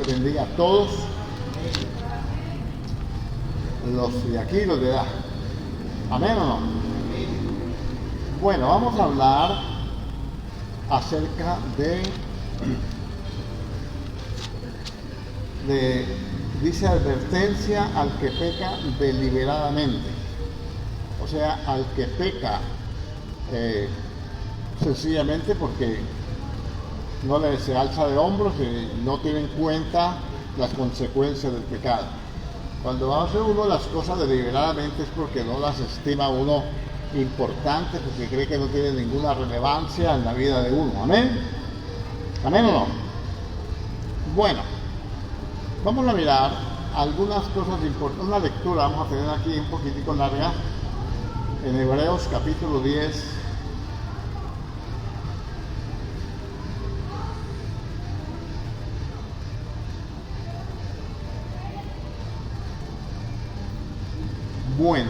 les bendiga a todos, los de aquí y los de allá. ¿Amén o no? Bueno, vamos a hablar acerca dice advertencia al que peca deliberadamente. O sea, al que peca sencillamente porque no se alza de hombros y no tiene en cuenta las consecuencias del pecado. Cuando hace uno las cosas deliberadamente es porque no las estima uno importantes, porque cree que no tiene ninguna relevancia en la vida de uno. ¿Amén? ¿Amén o no? Bueno, vamos a mirar algunas cosas importantes. Una lectura vamos a tener aquí un poquitico larga en Hebreos capítulo 10. Bueno,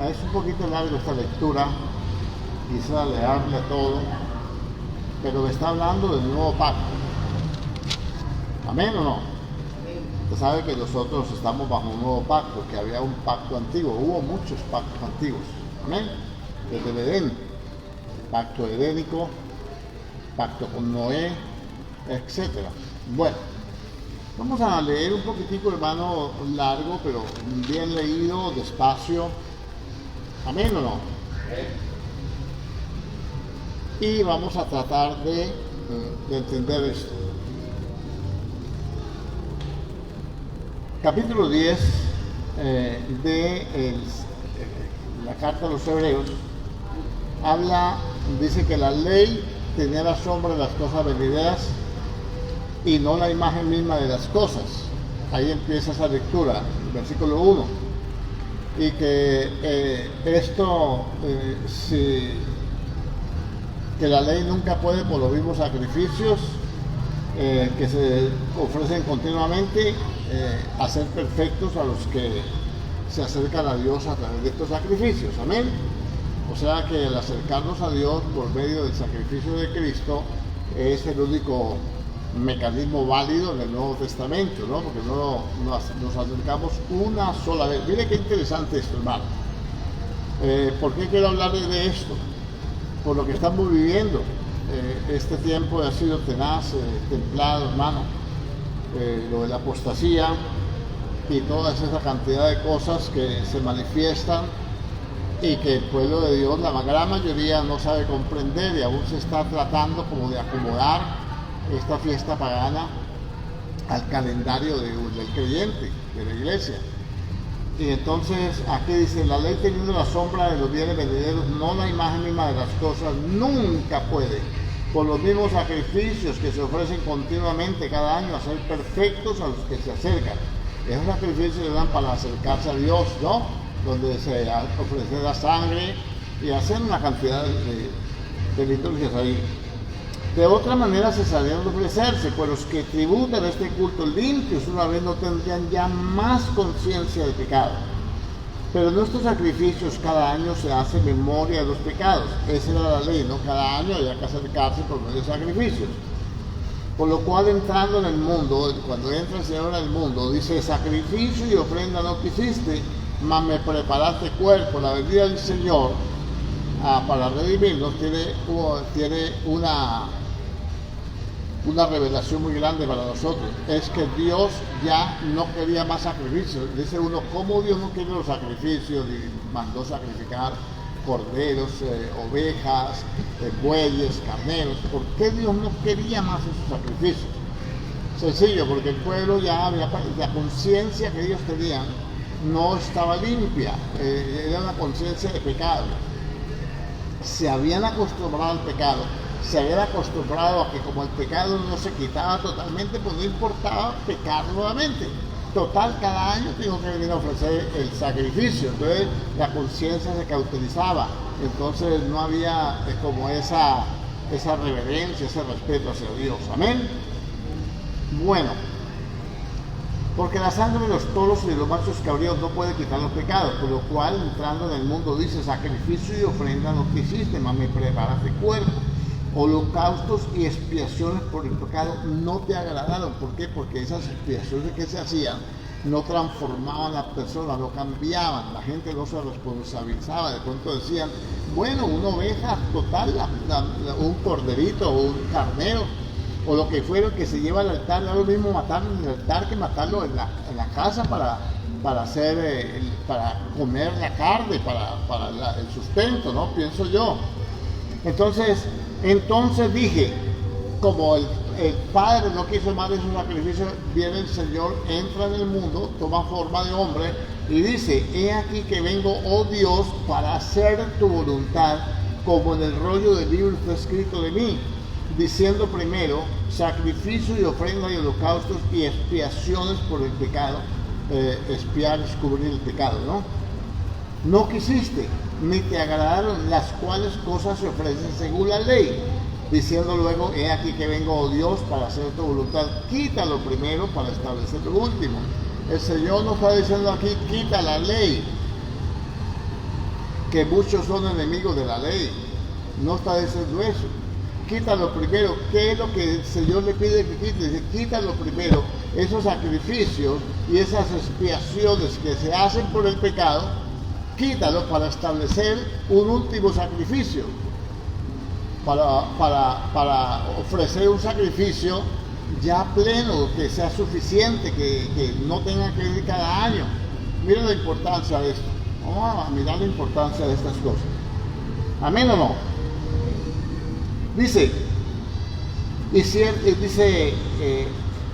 es un poquito largo esta lectura, quisiera leerle todo, pero me está hablando del nuevo pacto. ¿Amén o no? Usted sabe que nosotros estamos bajo un nuevo pacto, que había un pacto antiguo, hubo muchos pactos antiguos. ¿Amén? Desde el Edén, pacto edénico, pacto con Noé, etcétera. Bueno, vamos a leer un poquitico, hermano, largo, pero bien leído, despacio. ¿Amén o no? Y vamos a tratar de entender esto. Capítulo 10 de la carta a los Hebreos dice que la ley tenía la sombra de las cosas venideras y no la imagen misma de las cosas. Ahí empieza esa lectura, versículo 1. Y que que la ley nunca puede, por los mismos sacrificios que se ofrecen continuamente, hacer perfectos a los que se acercan a Dios a través de estos sacrificios. Amén. O sea que el acercarnos a Dios por medio del sacrificio de Cristo es el único mecanismo válido en el Nuevo Testamento, ¿no? Porque nos acercamos una sola vez. Mire qué interesante esto, hermano. ¿Por qué quiero hablarles de esto? Por lo que estamos viviendo. Este tiempo ha sido tenaz, templado, hermano. Lo de la apostasía y toda esa cantidad de cosas que se manifiestan y que el pueblo de Dios, la gran mayoría, no sabe comprender y aún se está tratando como de acomodar esta fiesta pagana al calendario del creyente, de la iglesia. Y entonces aquí dice, la ley teniendo la sombra de los bienes venideros, no la imagen misma de las cosas, nunca puede, por los mismos sacrificios que se ofrecen continuamente cada año, hacer perfectos a los que se acercan. Esos sacrificios se dan para acercarse a Dios, ¿no? Donde se ofrece la sangre y hacer una cantidad de liturgias ahí. De otra manera cesarían de ofrecerse, pues los que tributan este culto limpios una vez no tendrían ya más conciencia del pecado. Pero nuestros sacrificios cada año se hace memoria de los pecados. Esa era la ley, ¿no? Cada año había que acercarse por medio de sacrificios. Por lo cual, entrando en el mundo, cuando entra el Señor en el mundo, dice, sacrificio y ofrenda no quisiste, mas me preparaste cuerpo. La venida del Señor para redimirnos tiene una revelación muy grande para nosotros. Es que Dios ya no quería más sacrificios. Dice uno, ¿cómo Dios no quiere los sacrificios? Y mandó sacrificar corderos, ovejas, bueyes, carneros. ¿Por qué Dios no quería más esos sacrificios? Sencillo, porque el pueblo la conciencia que ellos tenían no estaba limpia, era una conciencia de pecado. Se habían acostumbrado al pecado, se habían acostumbrado a que como el pecado no se quitaba totalmente, pues no importaba pecar nuevamente. Total, cada año tengo que venir a ofrecer el sacrificio, entonces la conciencia se cauterizaba, entonces no había como esa reverencia, ese respeto hacia Dios. Amén. Bueno, porque la sangre de los toros y de los machos cabríos no puede quitar los pecados, por lo cual entrando en el mundo dice, sacrificio y ofrenda no quisiste, mas me preparaste cuerpo. holocaustos y expiaciones por el pecado no te agradaron. ¿Por qué? Porque esas expiaciones que se hacían no transformaban a la persona, no cambiaban, la gente no se responsabilizaba. De pronto decían, bueno, una oveja total, un corderito o un carnero o lo que fuera que se lleva al altar, no es lo mismo matarlo en el altar que matarlo en la casa para hacer, para comer la carne, para el sustento, ¿no? Pienso yo. Entonces dije, como el Padre no quiso más de su sacrificio, viene el Señor, entra en el mundo, toma forma de hombre y dice, he aquí que vengo, oh Dios, para hacer tu voluntad, como en el rollo del libro está escrito de mí, diciendo primero, sacrificio y ofrenda y holocaustos y expiaciones por el pecado, expiar es cubrir el pecado, ¿no? No quisiste, ni te agradaron las cuales cosas se ofrecen según la ley, diciendo luego, he aquí que vengo, oh Dios, para hacer tu voluntad, quítalo primero para establecer lo último. El Señor nos está diciendo aquí, quita la ley, que muchos son enemigos de la ley. No está diciendo eso. Quítalo primero. ¿Qué es lo que el Señor le pide que quite? Dice, quítalo primero, esos sacrificios y esas expiaciones que se hacen por el pecado, quítalo para establecer un último sacrificio, para ofrecer un sacrificio ya pleno, que sea suficiente, que no tenga que ir cada año. Miren la importancia de esto. Vamos a mirar la importancia de estas cosas. ¿Amén o no? Dice,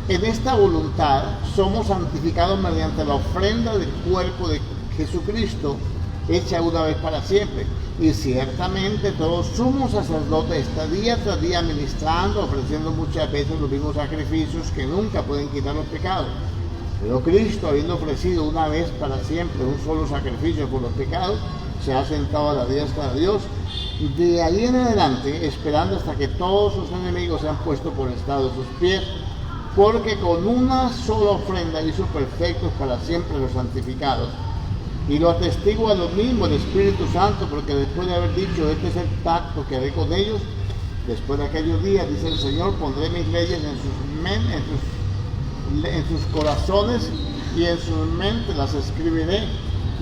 en esta voluntad somos santificados mediante la ofrenda del cuerpo de Jesucristo, hecha una vez para siempre. Y ciertamente todo sumo sacerdote está día tras día ministrando, ofreciendo muchas veces los mismos sacrificios que nunca pueden quitar los pecados. Pero Cristo, habiendo ofrecido una vez para siempre un solo sacrificio por los pecados, se ha sentado a la diestra de Dios, de ahí en adelante, esperando hasta que todos sus enemigos sean puestos por estado de sus pies, porque con una sola ofrenda hizo perfectos para siempre los santificados. Y lo atestigua lo mismo el Espíritu Santo, porque después de haber dicho, este es el pacto que haré con ellos, después de aquellos días, dice el Señor, pondré mis leyes en sus corazones y en sus mentes las escribiré.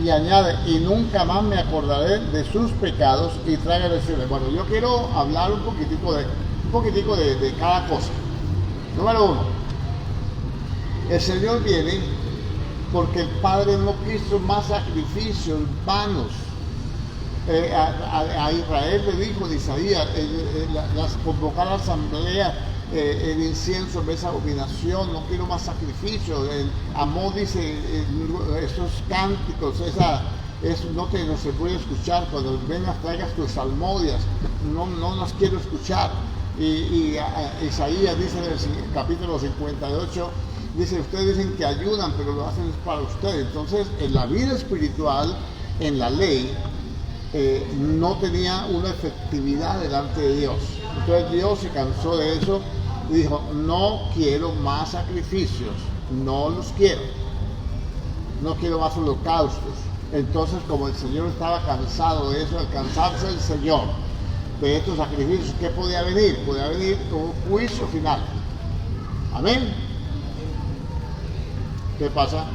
Y añade, y nunca más me acordaré de sus pecados y transgresiones. Bueno, yo quiero hablar un poquitico de cada cosa. Número uno, el Señor viene porque el Padre no quiso más sacrificios vanos. A Israel le dijo de Isaías, las convocar a la asamblea, el incienso es abominación, no quiero más sacrificios. Amós dice, esos cánticos, no se puede escuchar, cuando vengas traigas tus salmodias, no las quiero escuchar. Y Isaías dice en el capítulo 58, dice, ustedes dicen que ayudan, pero lo hacen para ustedes. Entonces, en la vida espiritual, en la ley, no tenía una efectividad delante de Dios. Entonces Dios se cansó de eso y dijo, no quiero más sacrificios, no los quiero, no quiero más holocaustos. Entonces, como el Señor estaba cansado de eso, al cansarse el Señor de estos sacrificios, ¿qué podía venir? Podía venir un juicio final. Amén. ¿Qué pasa?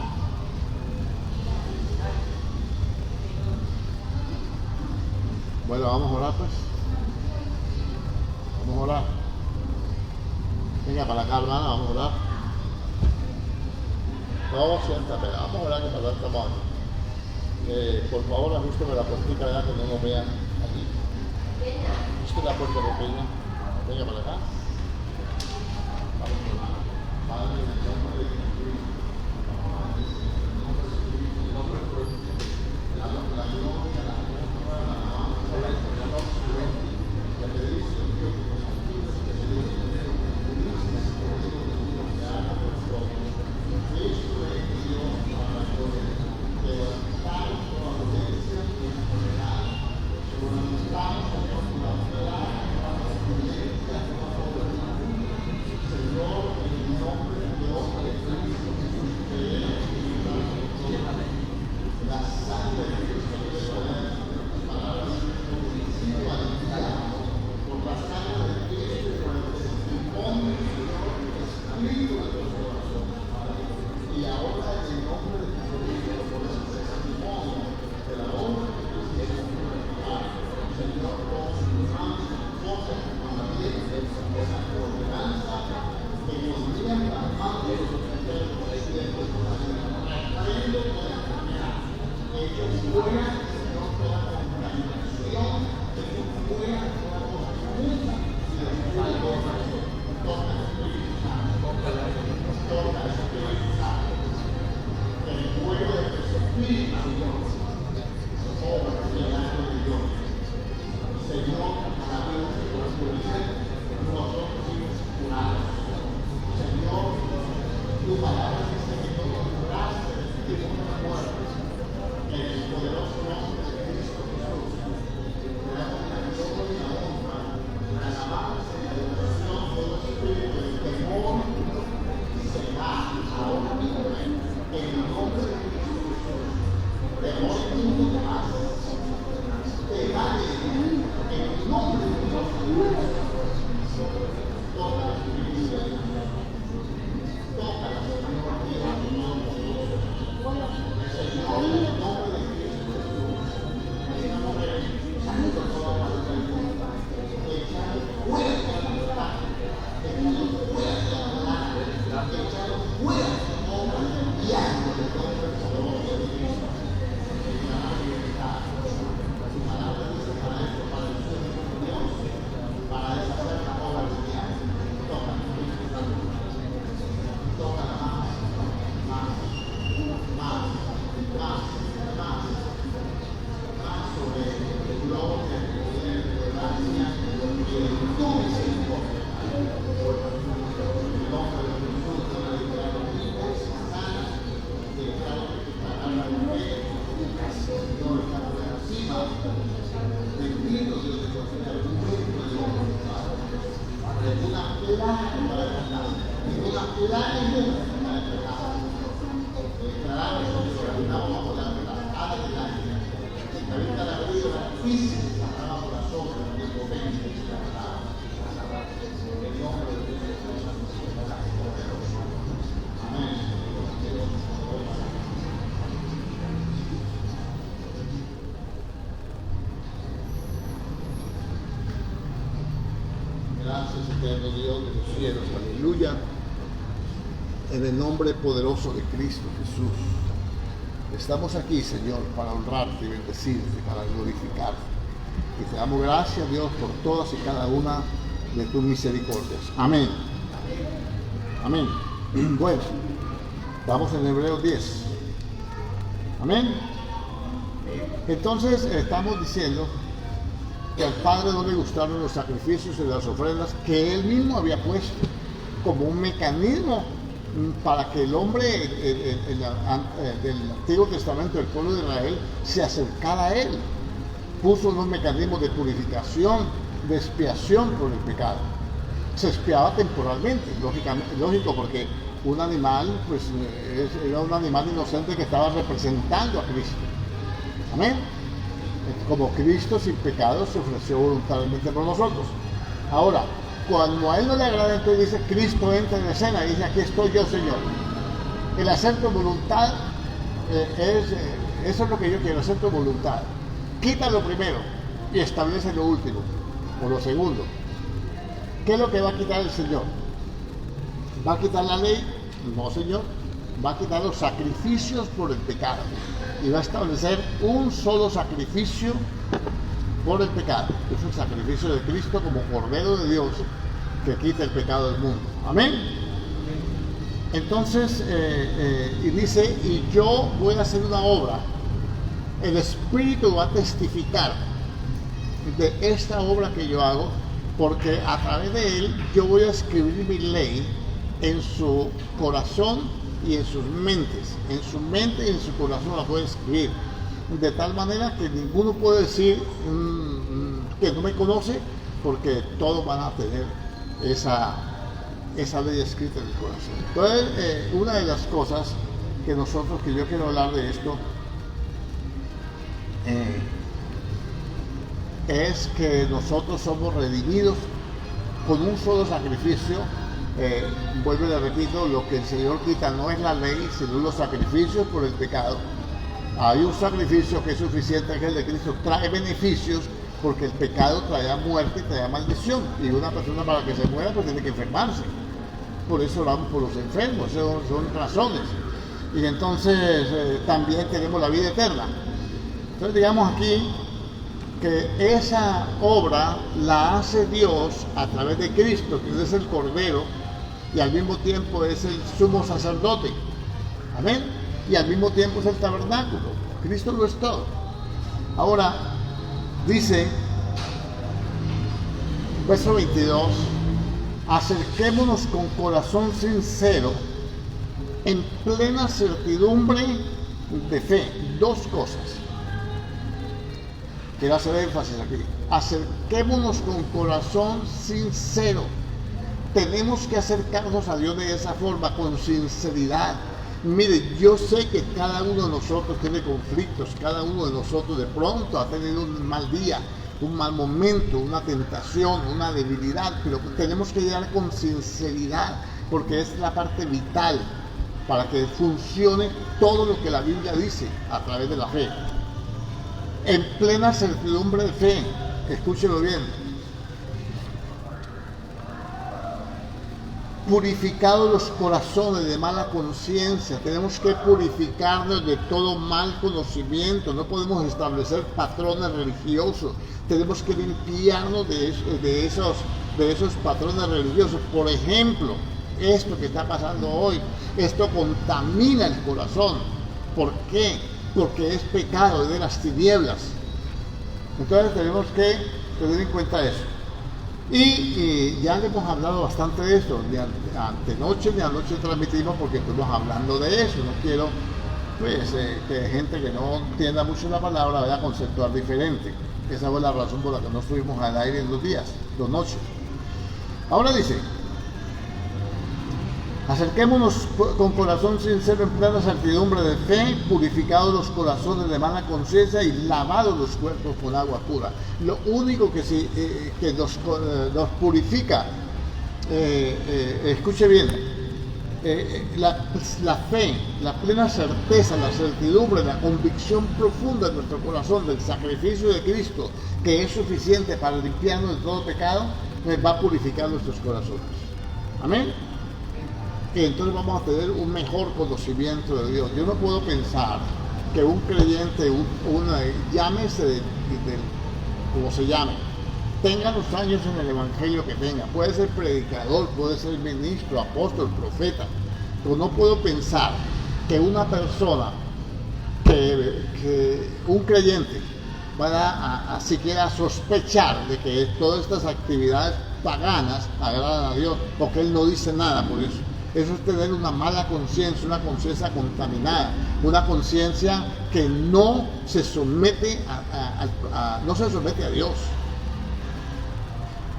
Bueno, vamos a orar pues. Vamos a orar. Venga para acá, hermana, vamos a orar. No, siéntate, vamos a orar que para estamos aquí. Por favor, ajusteme la puertica ya que no nos vean aquí. Ajuste la puerta pequeña. Venga para acá. Padre, en el nombre de Jesucristo. Gracias, eterno Dios de los cielos, aleluya. En el nombre poderoso de Cristo Jesús, estamos aquí, Señor, para honrarte y bendecirte, para glorificarte. Y te damos gracias, Dios, por todas y cada una de tus misericordias. Amén. Amén. Bueno, estamos en Hebreos 10. Amén. Entonces, estamos diciendo que al Padre no le gustaron los sacrificios y las ofrendas que Él mismo había puesto como un mecanismo para que el hombre del Antiguo Testamento, del pueblo de Israel, se acercara a Él. Puso unos mecanismos de purificación, de expiación por el pecado. Se expiaba temporalmente, lógico, porque un animal, pues, era un animal inocente que estaba representando a Cristo. Amén. Como Cristo sin pecado se ofreció voluntariamente por nosotros. Ahora, cuando a Él no le agrada, entonces dice, Cristo entra en escena y dice, aquí estoy yo, Señor. El hacer tu voluntad, eso es lo que yo quiero, hacer tu voluntad. Quita lo primero y establece lo último, o lo segundo. ¿Qué es lo que va a quitar el Señor? ¿Va a quitar la ley? No, Señor. Va a quitar los sacrificios por el pecado. Y va a establecer un solo sacrificio por el pecado. Es el sacrificio de Cristo como Cordero de Dios que quita el pecado del mundo. Amén. Entonces, y dice, y yo voy a hacer una obra. El Espíritu va a testificar de esta obra que yo hago, porque a través de Él yo voy a escribir mi ley en su corazón y en sus mentes. En su mente y en su corazón la puede escribir. De tal manera que ninguno puede decir que no me conoce, porque todos van a tener esa ley escrita en el corazón. Entonces, una de las cosas que yo quiero hablar de esto, es que nosotros somos redimidos con un solo sacrificio. Vuelvo y le repito, lo que el Señor quita no es la ley, sino los sacrificios por el pecado. Hay un sacrificio que es suficiente, que es el de Cristo, trae beneficios, porque el pecado trae muerte y trae maldición, y una persona para que se muera pues tiene que enfermarse. Por eso oramos por los enfermos, son razones. Y entonces también tenemos la vida eterna. Entonces digamos aquí que esa obra la hace Dios a través de Cristo, que es el Cordero, y al mismo tiempo es el sumo sacerdote. Amén. Y al mismo tiempo es el tabernáculo. Cristo lo es todo. Ahora, dice, verso 22, acerquémonos con corazón sincero, en plena certidumbre de fe. Dos cosas. Quiero hacer énfasis aquí. Acerquémonos con corazón sincero. Tenemos que acercarnos a Dios de esa forma, con sinceridad. Mire, yo sé que cada uno de nosotros tiene conflictos, cada uno de nosotros de pronto ha tenido un mal día, un mal momento, una tentación, una debilidad, pero tenemos que llegar con sinceridad, porque es la parte vital para que funcione todo lo que la Biblia dice a través de la fe. En plena certidumbre de fe, escúchelo bien. Purificados los corazones de mala conciencia. Tenemos que purificarnos de todo mal conocimiento. No podemos establecer patrones religiosos. Tenemos que limpiarnos de esos patrones religiosos. Por ejemplo, esto que está pasando hoy, esto contamina el corazón. ¿Por qué? Porque es pecado, es de las tinieblas. Entonces tenemos que tener en cuenta eso. Y ya le hemos hablado bastante de eso, de antenoche transmitimos porque estuvimos hablando de eso. No quiero pues que gente que no entienda mucho la palabra vaya a conceptuar diferente. Esa fue la razón por la que no estuvimos al aire en 2 días, 2 noches. Ahora dice, Acerquémonos con corazón sincero en plena certidumbre de fe, purificados los corazones de mala conciencia y lavados los cuerpos con agua pura. Lo único que nos purifica, escuche bien, la fe, la plena certeza, la certidumbre, la convicción profunda de nuestro corazón del sacrificio de Cristo, que es suficiente para limpiarnos de todo pecado, va a purificar nuestros corazones. Amén. Y entonces vamos a tener un mejor conocimiento de Dios. Yo no puedo pensar que un creyente, llámese como se llame, tenga los años en el evangelio que tenga, puede ser predicador, puede ser ministro, apóstol, profeta, pero no puedo pensar que una persona, que un creyente vaya a siquiera sospechar de que todas estas actividades paganas agradan a Dios, porque él no dice nada por eso. Eso es tener una mala conciencia, una conciencia contaminada, una conciencia que no se somete no se somete a Dios.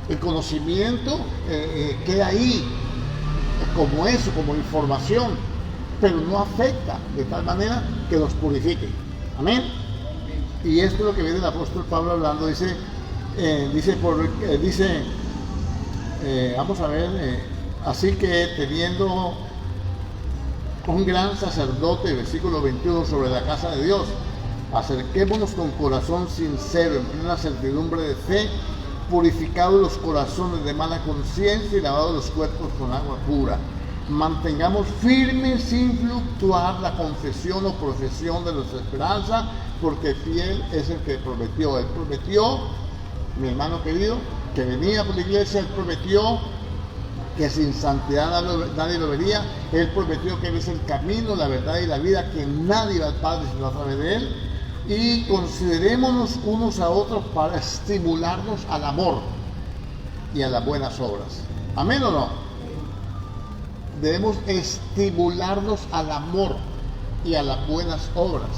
El conocimiento queda ahí, como eso, como información, pero no afecta de tal manera que nos purifique. Amén. Y esto es lo que viene el apóstol Pablo hablando, vamos a ver, así que teniendo un gran sacerdote, versículo 21, sobre la casa de Dios, acerquémonos con corazón sincero, en plena certidumbre de fe, purificados los corazones de mala conciencia y lavados los cuerpos con agua pura. Mantengamos firme sin fluctuar la confesión o profesión de nuestra esperanza, porque fiel es el que prometió. Él prometió, mi hermano querido, que venía por la iglesia. Él prometió que sin santidad nadie lo vería. Él prometió que Él es el camino, la verdad y la vida, que nadie va al Padre sino a través de Él. Y considerémonos unos a otros para estimularnos al amor y a las buenas obras. ¿Amén o no? Debemos estimularnos al amor y a las buenas obras.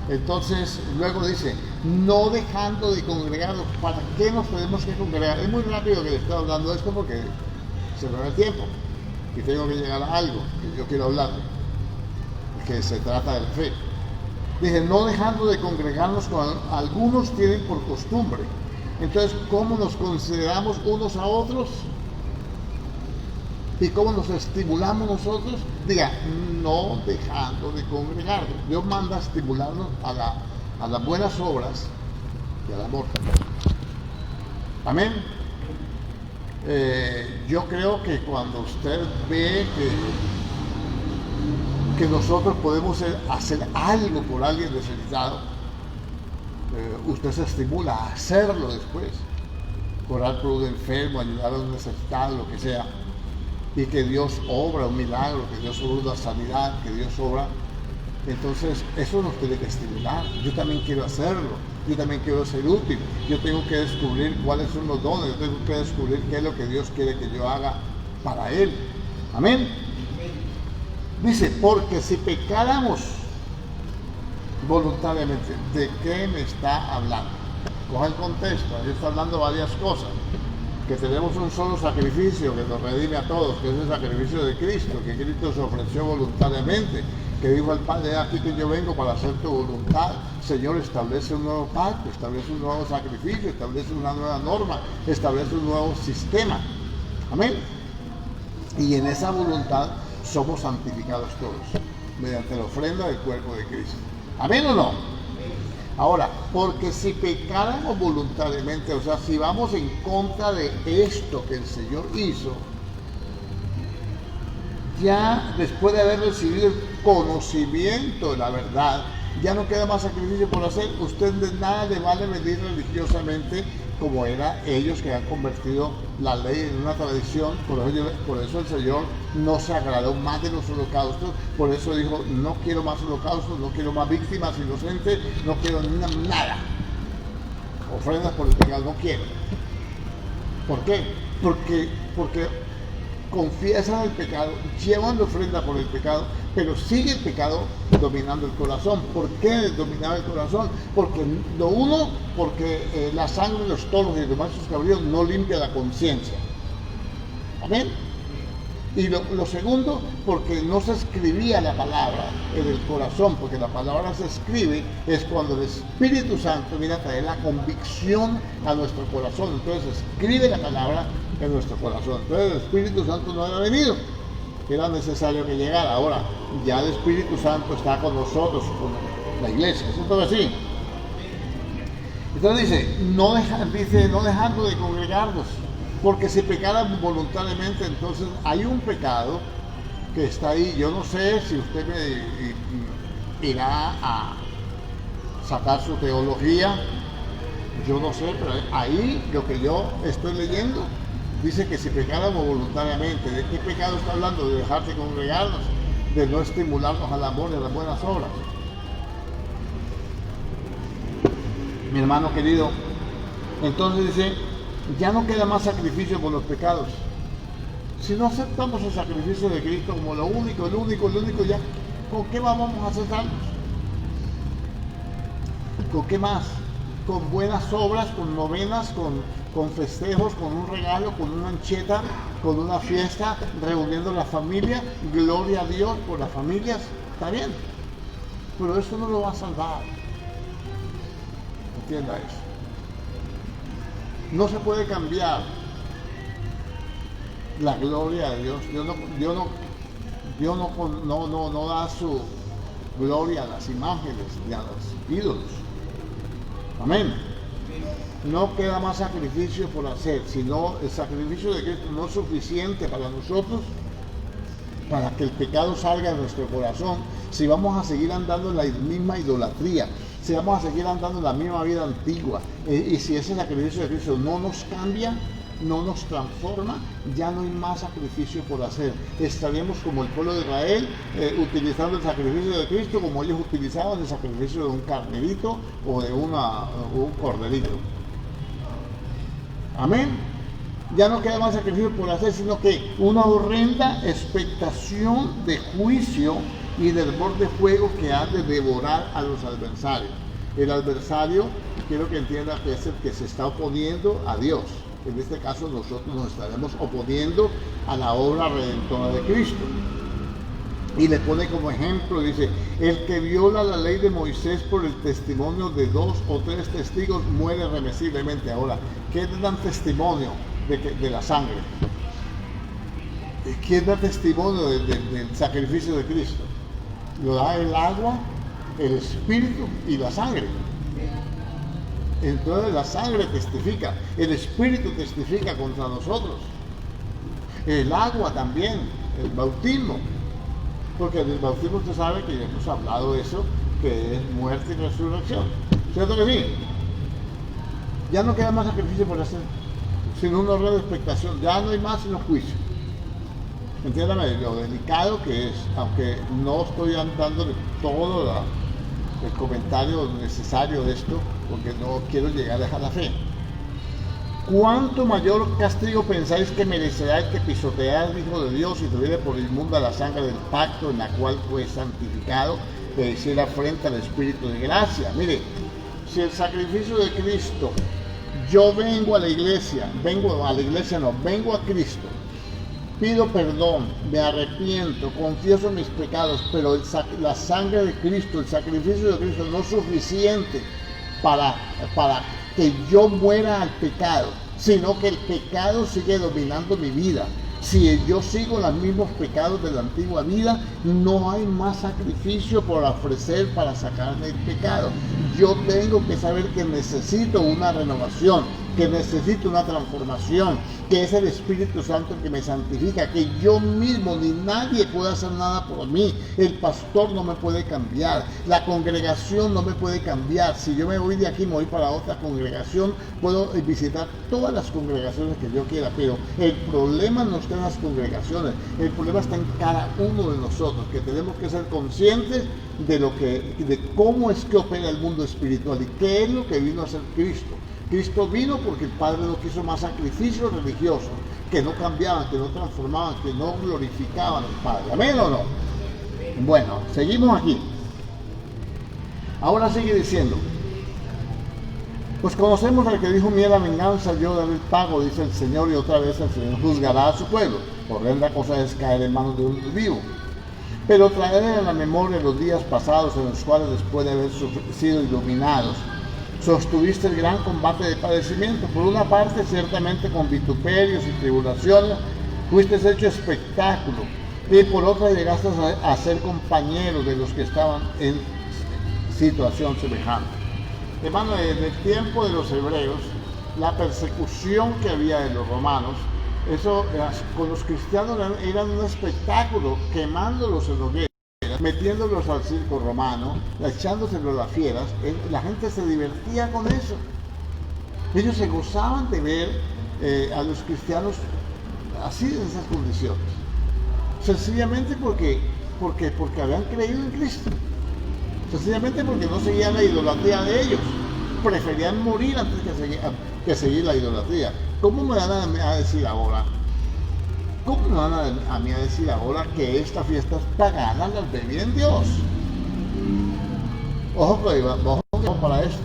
Entonces, luego dice, no dejando de congregarnos. ¿Para qué nos tenemos que congregar? Es muy rápido que le estoy hablando de esto porque se me va el tiempo y tengo que llegar a algo que yo quiero hablar, que se trata de la fe. Dice, no dejando de congregarnos como algunos tienen por costumbre. Entonces, ¿cómo nos consideramos unos a otros? ¿Y cómo nos estimulamos nosotros? Diga, no dejando de congregarnos. Dios manda a estimularnos a las buenas obras y al amor. Amén. Yo creo que cuando usted ve que nosotros podemos hacer algo por alguien necesitado, usted se estimula a hacerlo después. Orar por un enfermo, ayudar a un necesitado, lo que sea. Y que Dios obra un milagro, que Dios obra una sanidad, que Dios obra. Entonces, eso nos tiene que estimular. Yo también quiero hacerlo. Yo también quiero ser útil. Yo tengo que descubrir cuáles son los dones. Yo tengo que descubrir qué es lo que Dios quiere que yo haga para Él. Amén. Dice, porque si pecáramos voluntariamente, ¿de qué me está hablando? Coja el contexto. Ahí está hablando varias cosas. Que tenemos un solo sacrificio que nos redime a todos, que es el sacrificio de Cristo, que Cristo se ofreció voluntariamente, que dijo al Padre, aquí que yo vengo para hacer tu voluntad. Señor, establece un nuevo pacto, establece un nuevo sacrificio, establece una nueva norma, establece un nuevo sistema. Amén. Y en esa voluntad somos santificados todos, mediante la ofrenda del cuerpo de Cristo. ¿Amén o no? Ahora, porque si pecáramos voluntariamente, o sea, si vamos en contra de esto que el Señor hizo, ya después de haber recibido el conocimiento de la verdad, ya no queda más sacrificio por hacer. Usted de nada le vale venir religiosamente como era ellos que han convertido la ley en una tradición. Por eso el Señor no se agradó más de los holocaustos. Por eso dijo, no quiero más holocaustos, no quiero más víctimas inocentes, no quiero nada. Ofrendas por el pecado, no quiero. ¿Por qué? Porque confiesan el pecado, llevan la ofrenda por el pecado, pero sigue el pecado dominando el corazón. ¿Por qué dominaba el corazón? Porque la sangre de los toros y de los machos cabríos no limpia la conciencia. Amén. Y lo segundo, porque no se escribía la palabra en el corazón, porque la palabra se escribe es cuando el Espíritu Santo viene a traer la convicción a nuestro corazón. Entonces escribe la palabra en nuestro corazón. Entonces el Espíritu Santo no había venido, era necesario que llegara. Ahora, ya el Espíritu Santo está con nosotros, con la iglesia. ¿Es todo así? Entonces dice, no dejando de congregarnos. Porque si pecáramos voluntariamente, entonces hay un pecado que está ahí. Yo no sé si usted me irá a sacar su teología, yo no sé, pero ahí lo que yo estoy leyendo dice que si pecáramos voluntariamente, ¿de qué pecado está hablando? De dejar de congregarnos, de no estimularnos al amor y a las buenas obras. Mi hermano querido, entonces dice, ya no queda más sacrificio por los pecados. Si no aceptamos el sacrificio de Cristo como lo único, ya, ¿con qué vamos a ser salvos? ¿Con qué más? Con buenas obras, con novenas, con festejos, con un regalo, con una ancheta, con una fiesta, reuniendo la familia. Gloria a Dios por las familias, está bien. Pero eso no lo va a salvar. Entienda eso. No se puede cambiar la gloria de Dios. Dios no da su gloria a las imágenes ni a los ídolos. Amén. No queda más sacrificio por hacer, sino el sacrificio de Cristo no es suficiente para nosotros, para que el pecado salga de nuestro corazón, si vamos a seguir andando en la misma idolatría, si vamos a seguir andando en la misma vida antigua, y si ese sacrificio de Cristo no nos cambia, no nos transforma, ya no hay más sacrificio por hacer. Estaremos como el pueblo de Israel, utilizando el sacrificio de Cristo como ellos utilizaban el sacrificio de un carnerito o de un corderito. Amén. Ya no queda más sacrificio por hacer, sino que una horrenda expectación de juicio y del hervor de fuego que ha de devorar a los adversarios. El adversario, quiero que entienda que es el que se está oponiendo a Dios. En este caso nosotros nos estaremos oponiendo a la obra redentora de Cristo. Y le pone como ejemplo, dice, el que viola la ley de Moisés por el testimonio de 2 o 3 testigos muere irremisiblemente. Ahora, ¿quién da testimonio de la sangre? ¿Quién da testimonio del sacrificio de Cristo? Lo da el agua, el espíritu y la sangre. Entonces la sangre testifica, el espíritu testifica contra nosotros, el agua también, el bautismo, porque del bautismo usted sabe que ya hemos hablado de eso, que es muerte y resurrección, ¿cierto que sí? Ya no queda más sacrificio por hacer, sino una horrenda expectación, ya no hay más sino juicio. Entiéndame lo delicado que es, aunque no estoy dándole todo el comentario necesario de esto, porque no quiero llegar a la fe. ¿Cuánto mayor castigo pensáis que merecerá el que pisotea al Hijo de Dios y tuviere por inmunda la sangre del pacto en la cual fue santificado, que hiciera frente al Espíritu de gracia? Mire, si el sacrificio de Cristo, yo vengo a Cristo, pido perdón, me arrepiento, confieso mis pecados, pero la sangre de Cristo, el sacrificio de Cristo no es suficiente para que yo muera al pecado, sino que el pecado sigue dominando mi vida. Si yo sigo los mismos pecados de la antigua vida, no hay más sacrificio por ofrecer para sacarme el pecado. Yo tengo que saber que necesito una renovación, que necesito una transformación, que es el Espíritu Santo el que me santifica, que yo mismo ni nadie puede hacer nada por mí. El pastor no me puede cambiar, la congregación no me puede cambiar. Si yo me voy de aquí, me voy para otra congregación, puedo visitar todas las congregaciones que yo quiera, pero el problema no está en las congregaciones, el problema está en cada uno de nosotros, que tenemos que ser conscientes de cómo es que opera el mundo espiritual y qué es lo que vino a hacer Cristo. Cristo vino porque el Padre no quiso más sacrificios religiosos que no cambiaban, que no transformaban, que no glorificaban al Padre. ¿Amén o no? Bueno, seguimos aquí. Ahora sigue diciendo, Pues conocemos al que dijo: mía la venganza, yo daré el pago, dice el Señor, y otra vez el Señor juzgará a su pueblo. Horrenda cosa es caer en manos de un vivo. Pero traer a la memoria los días pasados en los cuales, después de haber sido iluminados, sostuviste el gran combate de padecimiento. Por una parte, ciertamente con vituperios y tribulaciones, fuiste hecho espectáculo, y por otra llegaste a ser compañeros de los que estaban en situación semejante. Hermano, en el tiempo de los hebreos, la persecución que había de los romanos, eso con los cristianos eran un espectáculo, quemándolos en hogueras, metiéndolos al circo romano, echándoselos a las fieras. La gente se divertía con eso. Ellos se gozaban de ver a los cristianos así, en esas condiciones, sencillamente porque habían creído en Cristo, sencillamente porque no seguían la idolatría de ellos, preferían morir antes que seguir la idolatría. ¿Cómo me van a decir ahora? ¿Cómo me van a mí a decir ahora que esta fiesta es pagana, las ve bien Dios? Ojo para esto.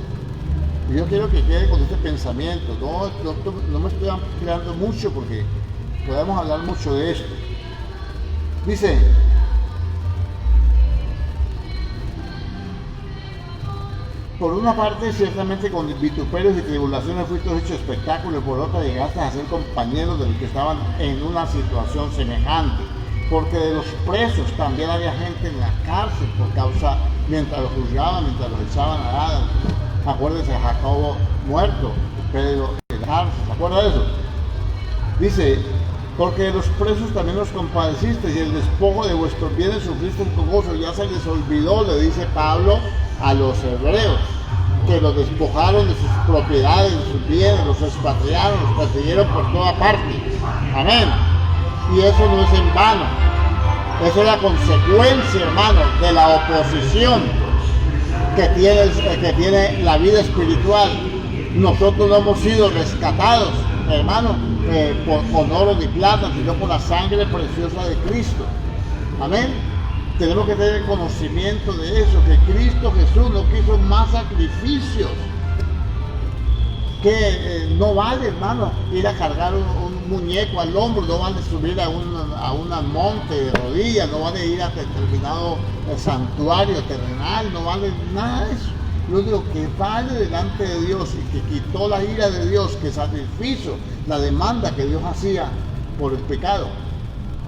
Yo quiero que quede con este pensamiento. No me estoy ampliando mucho porque podemos hablar mucho de esto. Dice: por una parte, ciertamente con vituperios y tribulaciones fuiste hecho espectáculo, y por otra llegaste a ser compañeros de los que estaban en una situación semejante. Porque de los presos también había gente en la cárcel por causa, mientras los juzgaban, mientras los echaban a Adán. Acuérdense, Jacobo muerto, Pedro en la cárcel, ¿se acuerda de eso? Dice: porque de los presos también los compadecisteis, y el despojo de vuestros bienes sufristeis con gozo. Ya se les olvidó, le dice Pablo a los hebreos, que los despojaron de sus propiedades, de sus bienes, los expatriaron, los persiguieron por toda parte. Amén. Y eso no es en vano. Eso es la consecuencia, hermano, de la oposición que tiene la vida espiritual. Nosotros no hemos sido rescatados, hermano, con oro ni plata, sino con la sangre preciosa de Cristo. Amén. Tenemos que tener conocimiento de eso, que Cristo Jesús no quiso más sacrificios, que no vale, hermano, ir a cargar un muñeco al hombro, no vale subir a un monte de rodillas, no vale ir a determinado santuario terrenal, no vale nada de eso. Lo único que vale delante de Dios y que quitó la ira de Dios, que sacrificio, la demanda que Dios hacía por el pecado,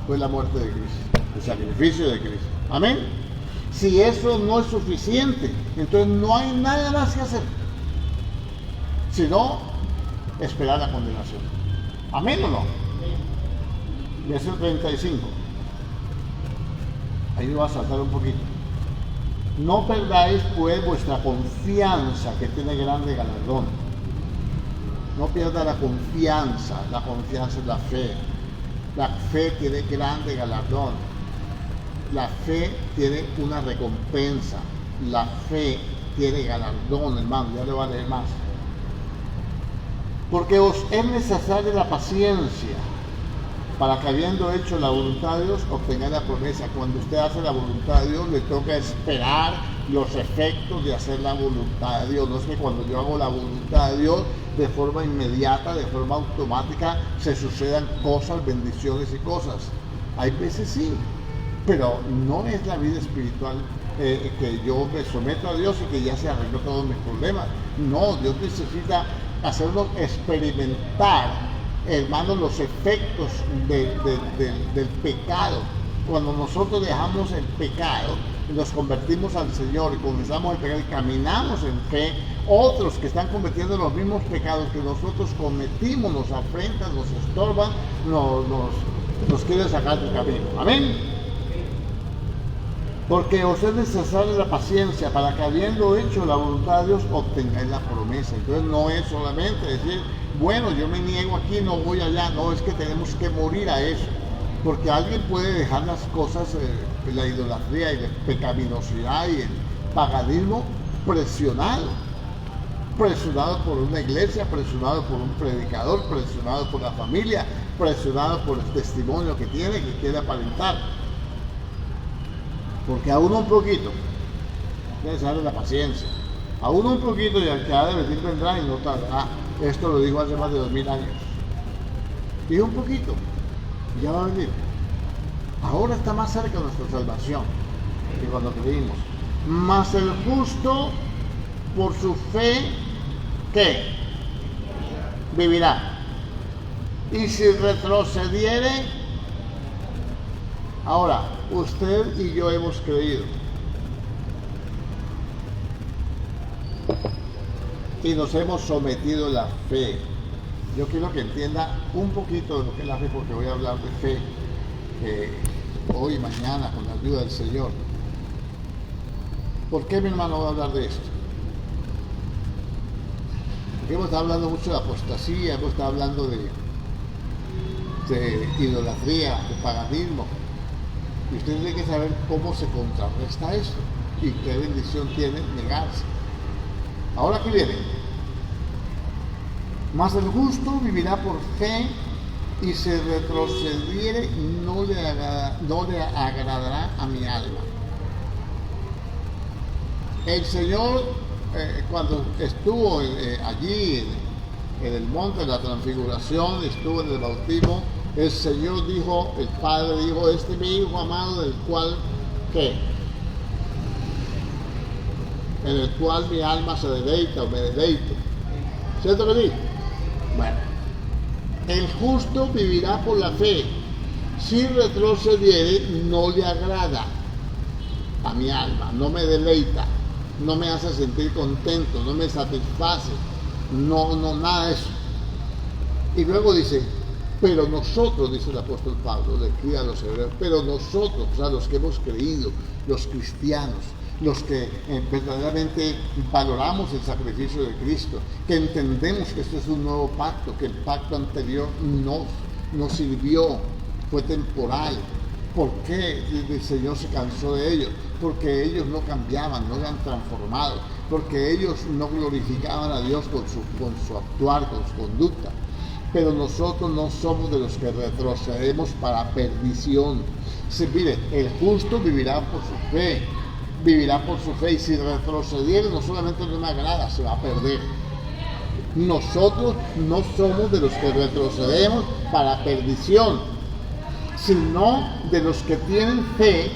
fue la muerte de Cristo, el sacrificio de Cristo. Amén. Si eso no es suficiente, entonces no hay nada más que hacer, sino esperar la condenación. Amén o no. Verso 35. Ahí me va a saltar un poquito. No perdáis pues vuestra confianza, que tiene grande galardón. No pierda la confianza es la fe. La fe tiene grande galardón. La fe tiene una recompensa. La fe tiene galardón, hermano. Ya le voy a leer más. Porque os es necesaria la paciencia, para que, habiendo hecho la voluntad de Dios, obtengáis la promesa. Cuando usted hace la voluntad de Dios, le toca esperar los efectos de hacer la voluntad de Dios. No es que cuando yo hago la voluntad de Dios, de forma inmediata, de forma automática, se sucedan cosas, bendiciones y cosas. Hay veces sí, pero no es la vida espiritual que yo me someto a Dios y que ya se arregló todos mis problemas. No, Dios necesita hacernos experimentar, hermanos, los efectos del pecado. Cuando nosotros dejamos el pecado, nos convertimos al Señor y comenzamos el pecado y caminamos en fe, otros que están cometiendo los mismos pecados que nosotros cometimos nos afrentan, nos estorban, nos quieren sacar del camino. Amén. Porque os es necesaria la paciencia, para que, habiendo hecho la voluntad de Dios, obtengáis la promesa. Entonces no es solamente decir, bueno, yo me niego aquí, no voy allá. No, es que tenemos que morir a eso. Porque alguien puede dejar las cosas, la idolatría y la pecaminosidad y el paganismo, presionado por una iglesia, presionado por un predicador, presionado por la familia, presionado por el testimonio que tiene, que quiere aparentar. Porque a uno un poquito, es necesaria la paciencia. A uno un poquito y al que ha de venir vendrá y no tardará. Esto lo dijo hace más de 2000 años. Y un poquito, ya va a venir. Ahora está más cerca nuestra salvación que cuando creímos. Mas el justo por su fe, ¿qué? Vivirá. Y si retrocediere, ahora, usted y yo hemos creído. Y nos hemos sometido a la fe. Yo quiero que entienda un poquito de lo que es la fe, porque voy a hablar de fe hoy y mañana con la ayuda del Señor. ¿Por qué, mi hermano, voy a hablar de esto? Porque hemos estado hablando mucho de apostasía, hemos estado hablando de idolatría, de paganismo. Y usted tiene que saber cómo se contrarresta eso y qué bendición tiene negarse. Ahora que viene, mas el justo vivirá por fe, y si retrocediere no le agradará a mi alma. El Señor, cuando estuvo allí en el monte de la transfiguración, estuvo en el bautismo, el Señor dijo, el Padre dijo, este es mi Hijo amado, del cual, ¿qué? En el cual mi alma se deleita o me deleito. ¿Cierto que sí? Bueno, el justo vivirá por la fe. Si retrocediere, no le agrada a mi alma, no me deleita, no me hace sentir contento, no me satisface, no, nada de eso. Y luego dice, pero nosotros, dice el apóstol Pablo, le escribe a los hebreos, pero nosotros, o sea, los que hemos creído, los cristianos, los que verdaderamente valoramos el sacrificio de Cristo, que entendemos que este es un nuevo pacto, que el pacto anterior no sirvió, fue temporal. ¿Por qué el Señor se cansó de ellos? Porque ellos no cambiaban, no eran transformados, porque ellos no glorificaban a Dios con su actuar, con su conducta. Pero nosotros no somos de los que retrocedemos para perdición. Sí, mire, el justo vivirá por su fe. Vivirá por su fe, y si retrocediere no solamente no me agrada, se va a perder. Nosotros no somos de los que retrocedemos para perdición, sino de los que tienen fe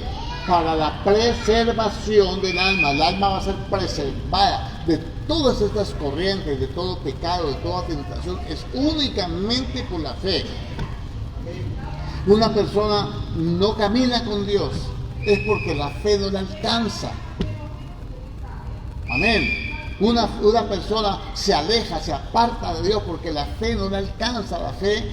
para la preservación del alma. El alma va a ser preservada de todas estas corrientes, de todo pecado, de toda tentación. Es únicamente por la fe. Una persona no camina con Dios es porque la fe no le alcanza. Amén. Una persona se aleja, se aparta de Dios porque la fe no le alcanza. La fe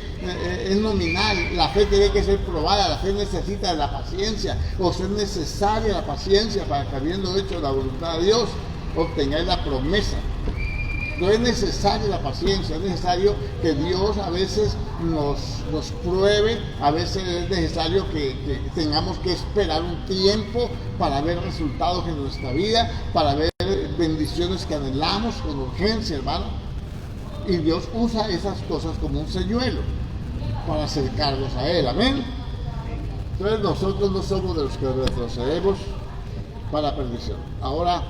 es nominal, la fe tiene que ser probada, la fe necesita de la paciencia, o sea, es necesaria la paciencia para que, habiendo hecho la voluntad de Dios, obtengáis la promesa. No es necesaria la paciencia, es necesario que Dios a veces nos pruebe, a veces es necesario que tengamos que esperar un tiempo para ver resultados en nuestra vida, para ver bendiciones que anhelamos con urgencia, hermano. Y Dios usa esas cosas como un señuelo para acercarnos a Él, amén. Entonces nosotros no somos de los que retrocedemos para perdición. Ahora,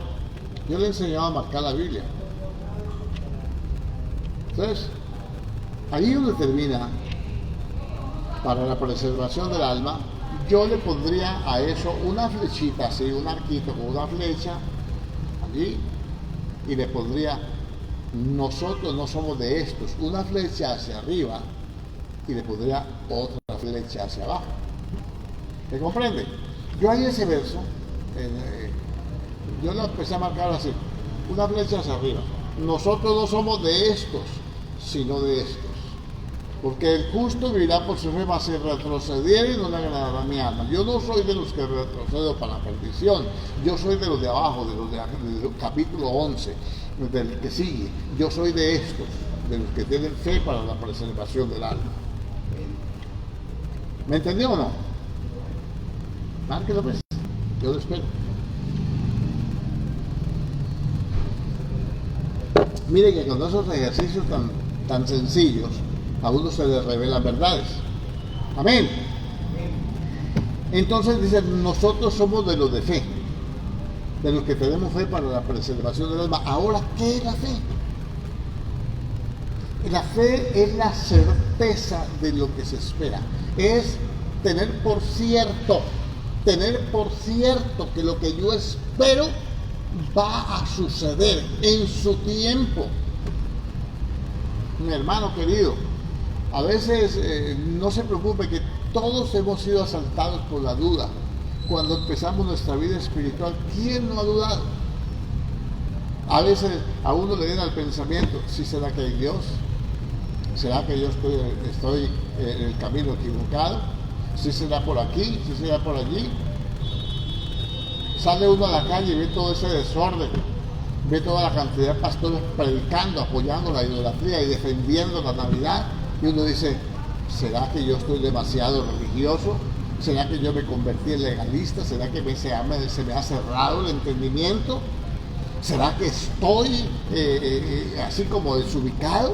yo le he enseñado a marcar la Biblia. Entonces, ahí donde termina, para la preservación del alma, yo le pondría a eso una flechita así, un arquito con una flecha allí, y le pondría, nosotros no somos de estos, una flecha hacia arriba, y le pondría otra flecha hacia abajo. ¿Me comprende? Yo ahí ese verso, yo lo empecé a marcar así, una flecha hacia arriba. Nosotros no somos de estos, sino de estos. Porque el justo vivirá por su fe, mas si retrocediere y no le agradará mi alma. Yo no soy de los que retrocedo para la perdición. Yo soy de los de abajo, de los del capítulo 11, del que sigue. Yo soy de estos, de los que tienen fe para la preservación del alma. ¿Me entendió o no? Márquelo pues. Yo lo espero. Mire que con esos ejercicios tan sencillos, a uno se le revelan verdades. Amén. Entonces dice, nosotros somos de los de fe. de los que tenemos fe para la preservación del alma. Ahora, ¿qué es la fe? La fe es la certeza de lo que se espera. Es tener por cierto que lo que yo espero va a suceder en su tiempo. Mi hermano querido, a veces no se preocupe, que todos hemos sido asaltados por la duda. Cuando empezamos nuestra vida espiritual, ¿quién no ha dudado? A veces a uno le viene al pensamiento: ¿sí será que hay Dios? ¿Será que yo estoy en el camino equivocado? ¿Sí será por aquí? ¿Sí será por allí? Sale uno a la calle y ve todo ese desorden, ve toda la cantidad de pastores predicando, apoyando la idolatría y defendiendo la Navidad, y uno dice: ¿será que yo estoy demasiado religioso? ¿Será que yo me convertí en legalista? ¿Será que se me ha cerrado el entendimiento? ¿Será que estoy así como desubicado?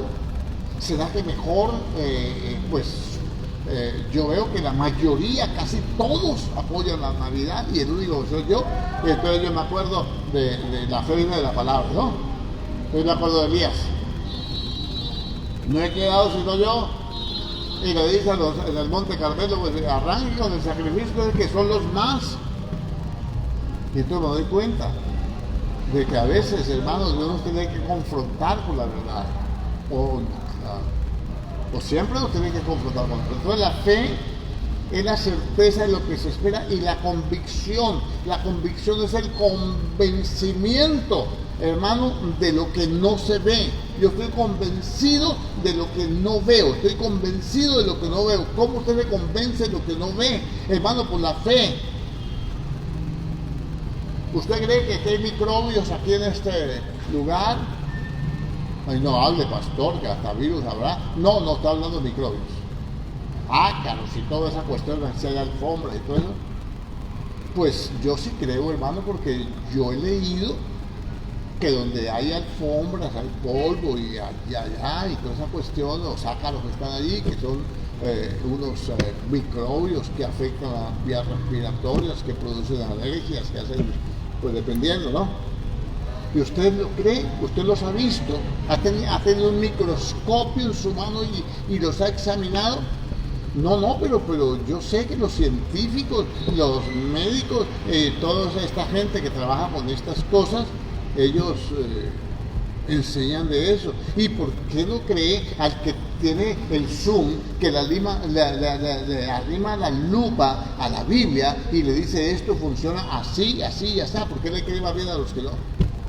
¿Será que mejor, yo veo que la mayoría, casi todos, apoyan la Navidad y el único que soy yo? Y entonces yo me acuerdo de la fe de la palabra, ¿no? Yo me acuerdo de Elías: no he quedado sino yo. Y le dice en el monte Carmelo: pues arranquen con el sacrificio, que son los más. Y entonces me doy cuenta de que a veces, hermanos, Dios nos tiene que confrontar con la verdad. O siempre nos tiene que confrontar con la verdad. Entonces la fe es la certeza de lo que se espera, y la convicción. La convicción es el convencimiento, hermano, de lo que no se ve. Yo estoy convencido de lo que no veo. Estoy convencido de lo que no veo. ¿Cómo usted se convence de lo que no ve? Hermano, por la fe. ¿Usted cree que hay microbios aquí en este lugar? Ay, no hable, pastor, que hasta virus habrá. No está hablando de microbios. Ácaros y toda esa cuestión, si hay alfombra y todo eso. Pues yo sí creo, hermano, porque yo he leído que donde hay alfombras, hay polvo y allá y toda esa cuestión, los ácaros que están allí, que son unos microbios que afectan las vías respiratorias, que producen alergias, que hacen, pues dependiendo, ¿no? Y usted lo cree, usted los ha visto, ha tenido un microscopio en su mano y los ha examinado. No, pero yo sé que los científicos, los médicos, toda esta gente que trabaja con estas cosas, ellos enseñan de eso. ¿Y por qué no cree al que tiene el zoom, que le arrima la lupa a la Biblia y le dice: esto funciona así, así, ya está? ¿Por qué le cree más bien a los que no?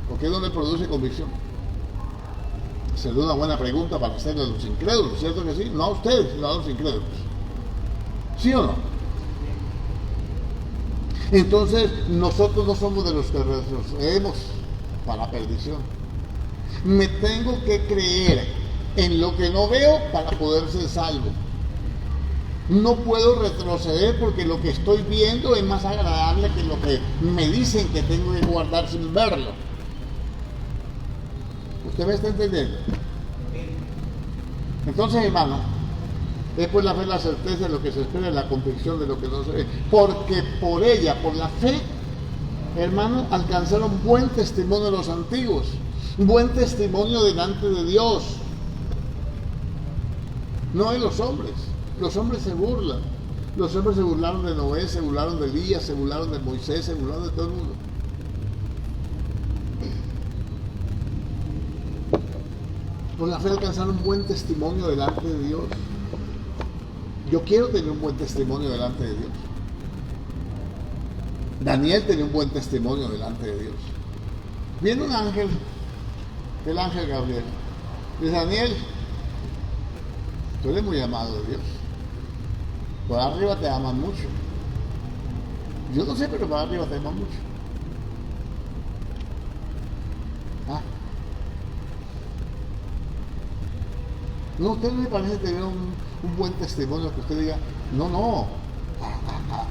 ¿Por qué no le produce convicción? Sería una buena pregunta para hacerle a los incrédulos, ¿cierto que sí? No a ustedes, sino a los incrédulos. ¿Sí o no? Entonces, nosotros no somos de los que retrocedemos para la perdición. Me tengo que creer en lo que no veo para poder ser salvo. No puedo retroceder porque lo que estoy viendo es más agradable que lo que me dicen que tengo que guardar sin verlo. ¿Usted me está entendiendo? Entonces, hermano, es por la fe la certeza de lo que se espera, la convicción de lo que no se ve. Porque por ella, por la fe, hermano, alcanzaron buen testimonio de los antiguos. Buen testimonio delante de Dios. No de los hombres. Los hombres se burlan. Los hombres se burlaron de Noé, se burlaron de Elías, se burlaron de Moisés, se burlaron de todo el mundo. Por la fe alcanzaron un buen testimonio delante de Dios. Yo quiero tener un buen testimonio delante de Dios. Daniel tenía un buen testimonio delante de Dios. Viene un ángel, el ángel Gabriel. Dice: Daniel, tú eres muy amado de Dios. Por arriba te aman mucho. Yo no sé, pero por arriba te aman mucho. No, a usted no le parece tener un buen testimonio que usted diga: no,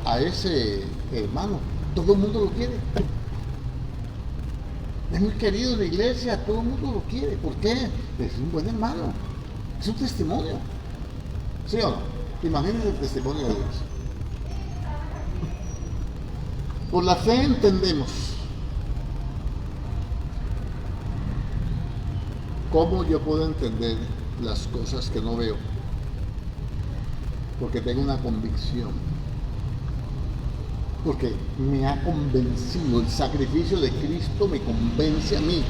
a ese hermano todo el mundo lo quiere. Es muy querido en la iglesia, todo el mundo lo quiere. ¿Por qué? Es un buen hermano. Es un testimonio. ¿Sí o no? Imagínense el testimonio de Dios. Por la fe entendemos ¿Cómo yo puedo entender las cosas que no veo? Porque tengo una convicción. Porque me ha convencido, el sacrificio de Cristo me convence a mí.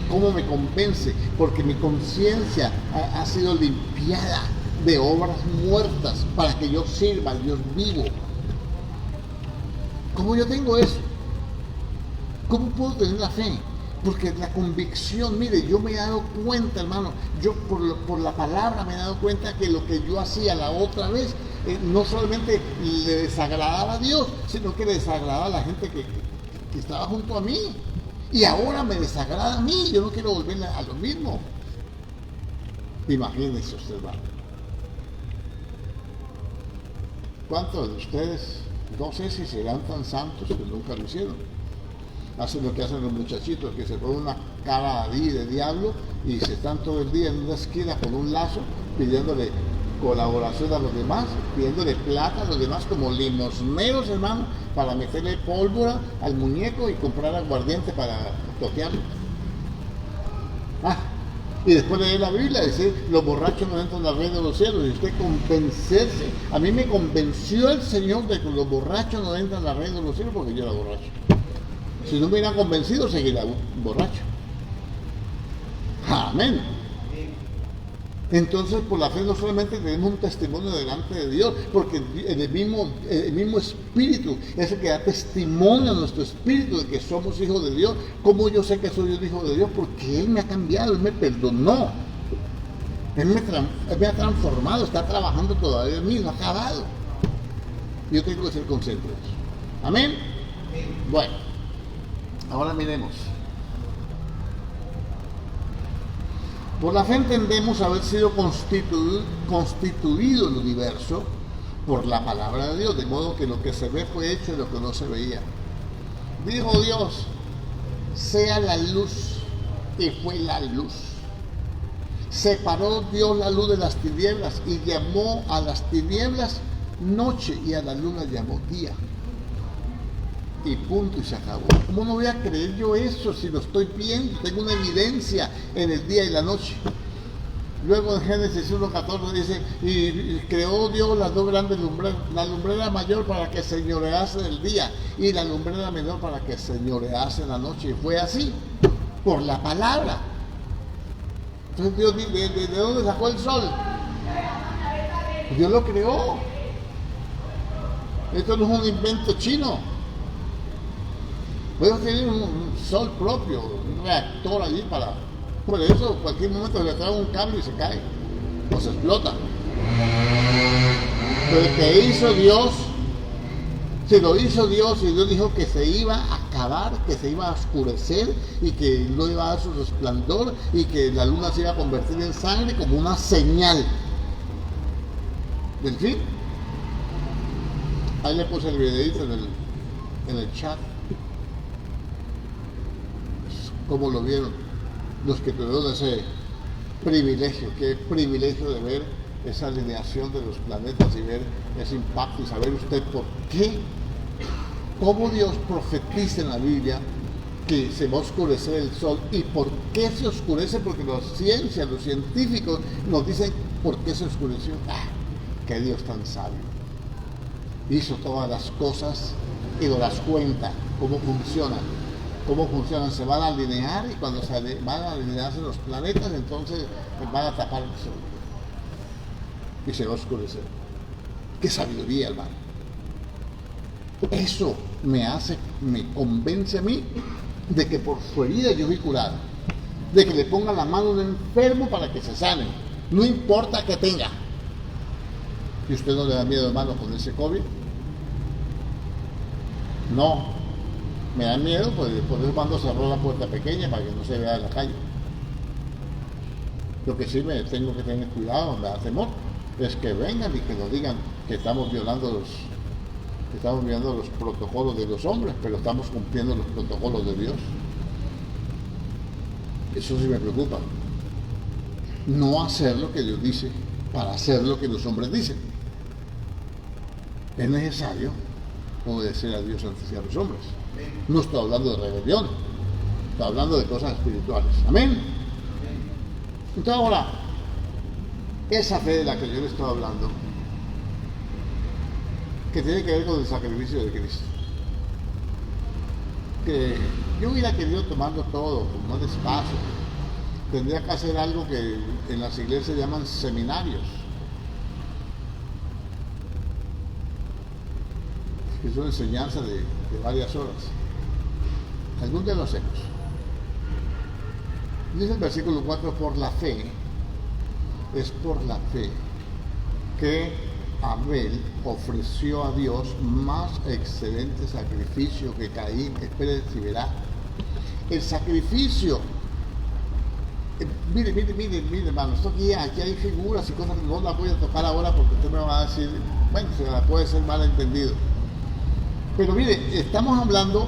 ¿Cómo me convence? Porque mi conciencia ha sido limpiada de obras muertas para que yo sirva al Dios vivo. ¿Cómo yo tengo eso? ¿Cómo puedo tener la fe? Porque la convicción, mire, yo me he dado cuenta, hermano, yo por la palabra me he dado cuenta que lo que yo hacía la otra vez, no solamente le desagradaba a Dios, sino que le desagradaba a la gente que estaba junto a mí. Y ahora me desagrada a mí, yo no quiero volver a lo mismo. Imagínense usted, hermano. ¿Cuántos de ustedes, no sé si serán tan santos que nunca lo hicieron? Hacen lo que hacen los muchachitos, que se ponen una cara ahí de diablo y se están todo el día en una esquina con un lazo pidiéndole colaboración a los demás, pidiéndole plata a los demás como limosneros, hermano, para meterle pólvora al muñeco y comprar aguardiente para toquearlo. Y después leer la Biblia, dice, los borrachos no entran al reino de los cielos. Y usted convencerse, a mí me convenció el Señor de que los borrachos no entran al reino de los cielos porque yo era borracho. Si no me hubieran convencido, seguiría borracho. Amén. Entonces, por la fe no solamente tenemos un testimonio delante de Dios, porque el mismo Espíritu es el que da testimonio a nuestro espíritu de que somos hijos de Dios. ¿Cómo yo sé que soy un hijo de Dios? Porque Él me ha cambiado, Él me perdonó. Él me ha transformado, está trabajando todavía en mí, no ha acabado. Yo tengo que ser consciente de eso. Amén. Bueno, ahora miremos. Por la fe entendemos haber sido constituido el universo por la palabra de Dios, de modo que lo que se ve fue hecho de lo que no se veía. Dijo Dios, sea la luz, y fue la luz. Separó Dios la luz de las tinieblas y llamó a las tinieblas noche y a la luna llamó día. Y punto, y se acabó. ¿Cómo no voy a creer yo eso si lo estoy viendo? Tengo una evidencia en el día y la noche. Luego en Génesis 1:14 dice, y creó Dios las dos grandes lumbreras, la lumbrera mayor para que señorease el día y la lumbrera menor para que señorease la noche. Y fue así, por la palabra. Entonces Dios, ¿de dónde sacó el sol? Dios lo creó. Esto no es un invento chino. Puedes tener un sol propio, un reactor allí para... Por eso, en cualquier momento le trae un cable y se cae, o se explota. Pero el que hizo Dios, se lo hizo Dios y Dios dijo que se iba a acabar, que se iba a oscurecer y que no iba a dar su resplandor y que la luna se iba a convertir en sangre como una señal del fin. Ahí le puse el videito en el chat. ¿Cómo lo vieron los que tuvieron ese privilegio? Qué privilegio de ver esa alineación de los planetas y ver ese impacto y saber usted por qué, cómo Dios profetiza en la Biblia que se va a oscurecer el sol y por qué se oscurece, porque la ciencia, los científicos nos dicen por qué se oscureció. ¡Qué Dios tan sabio! Hizo todas las cosas y nos las cuenta, cómo funcionan. ¿Cómo funcionan? Se van a alinear y cuando van a alinearse los planetas, entonces van a tapar el sol y se va a oscurecer. ¡Qué sabiduría, hermano! Eso me convence a mí de que por su herida yo fui curado, de que le ponga la mano a un enfermo para que se sane, no importa que tenga. ¿Y usted no le da miedo, hermano, con ese COVID? No. Me da miedo, pues por eso cuando cerró la puerta pequeña para que no se vea en la calle. Lo que sí me tengo que tener cuidado, me da temor, es que vengan y que nos digan que estamos violando los protocolos de los hombres, pero estamos cumpliendo los protocolos de Dios. Eso sí me preocupa. No hacer lo que Dios dice para hacer lo que los hombres dicen. Es necesario obedecer a Dios antes que a los hombres. No estoy hablando de rebelión, estoy hablando de cosas espirituales. Amén. Entonces ahora, esa fe de la que yo le estoy hablando, que tiene que ver con el sacrificio de Cristo, que yo hubiera querido tomarlo todo, como más despacio, tendría que hacer algo que en las iglesias llaman seminarios, que es una enseñanza de varias horas. Algún día lo hacemos. Dice el versículo 4, por la fe, es por la fe que Abel ofreció a Dios más excelente sacrificio que Caín. Espere si verá. El sacrificio, mire hermano, esto aquí hay figuras y cosas que no las voy a tocar ahora porque usted me va a decir, bueno, se la puede ser mal entendido. Pero mire, estamos hablando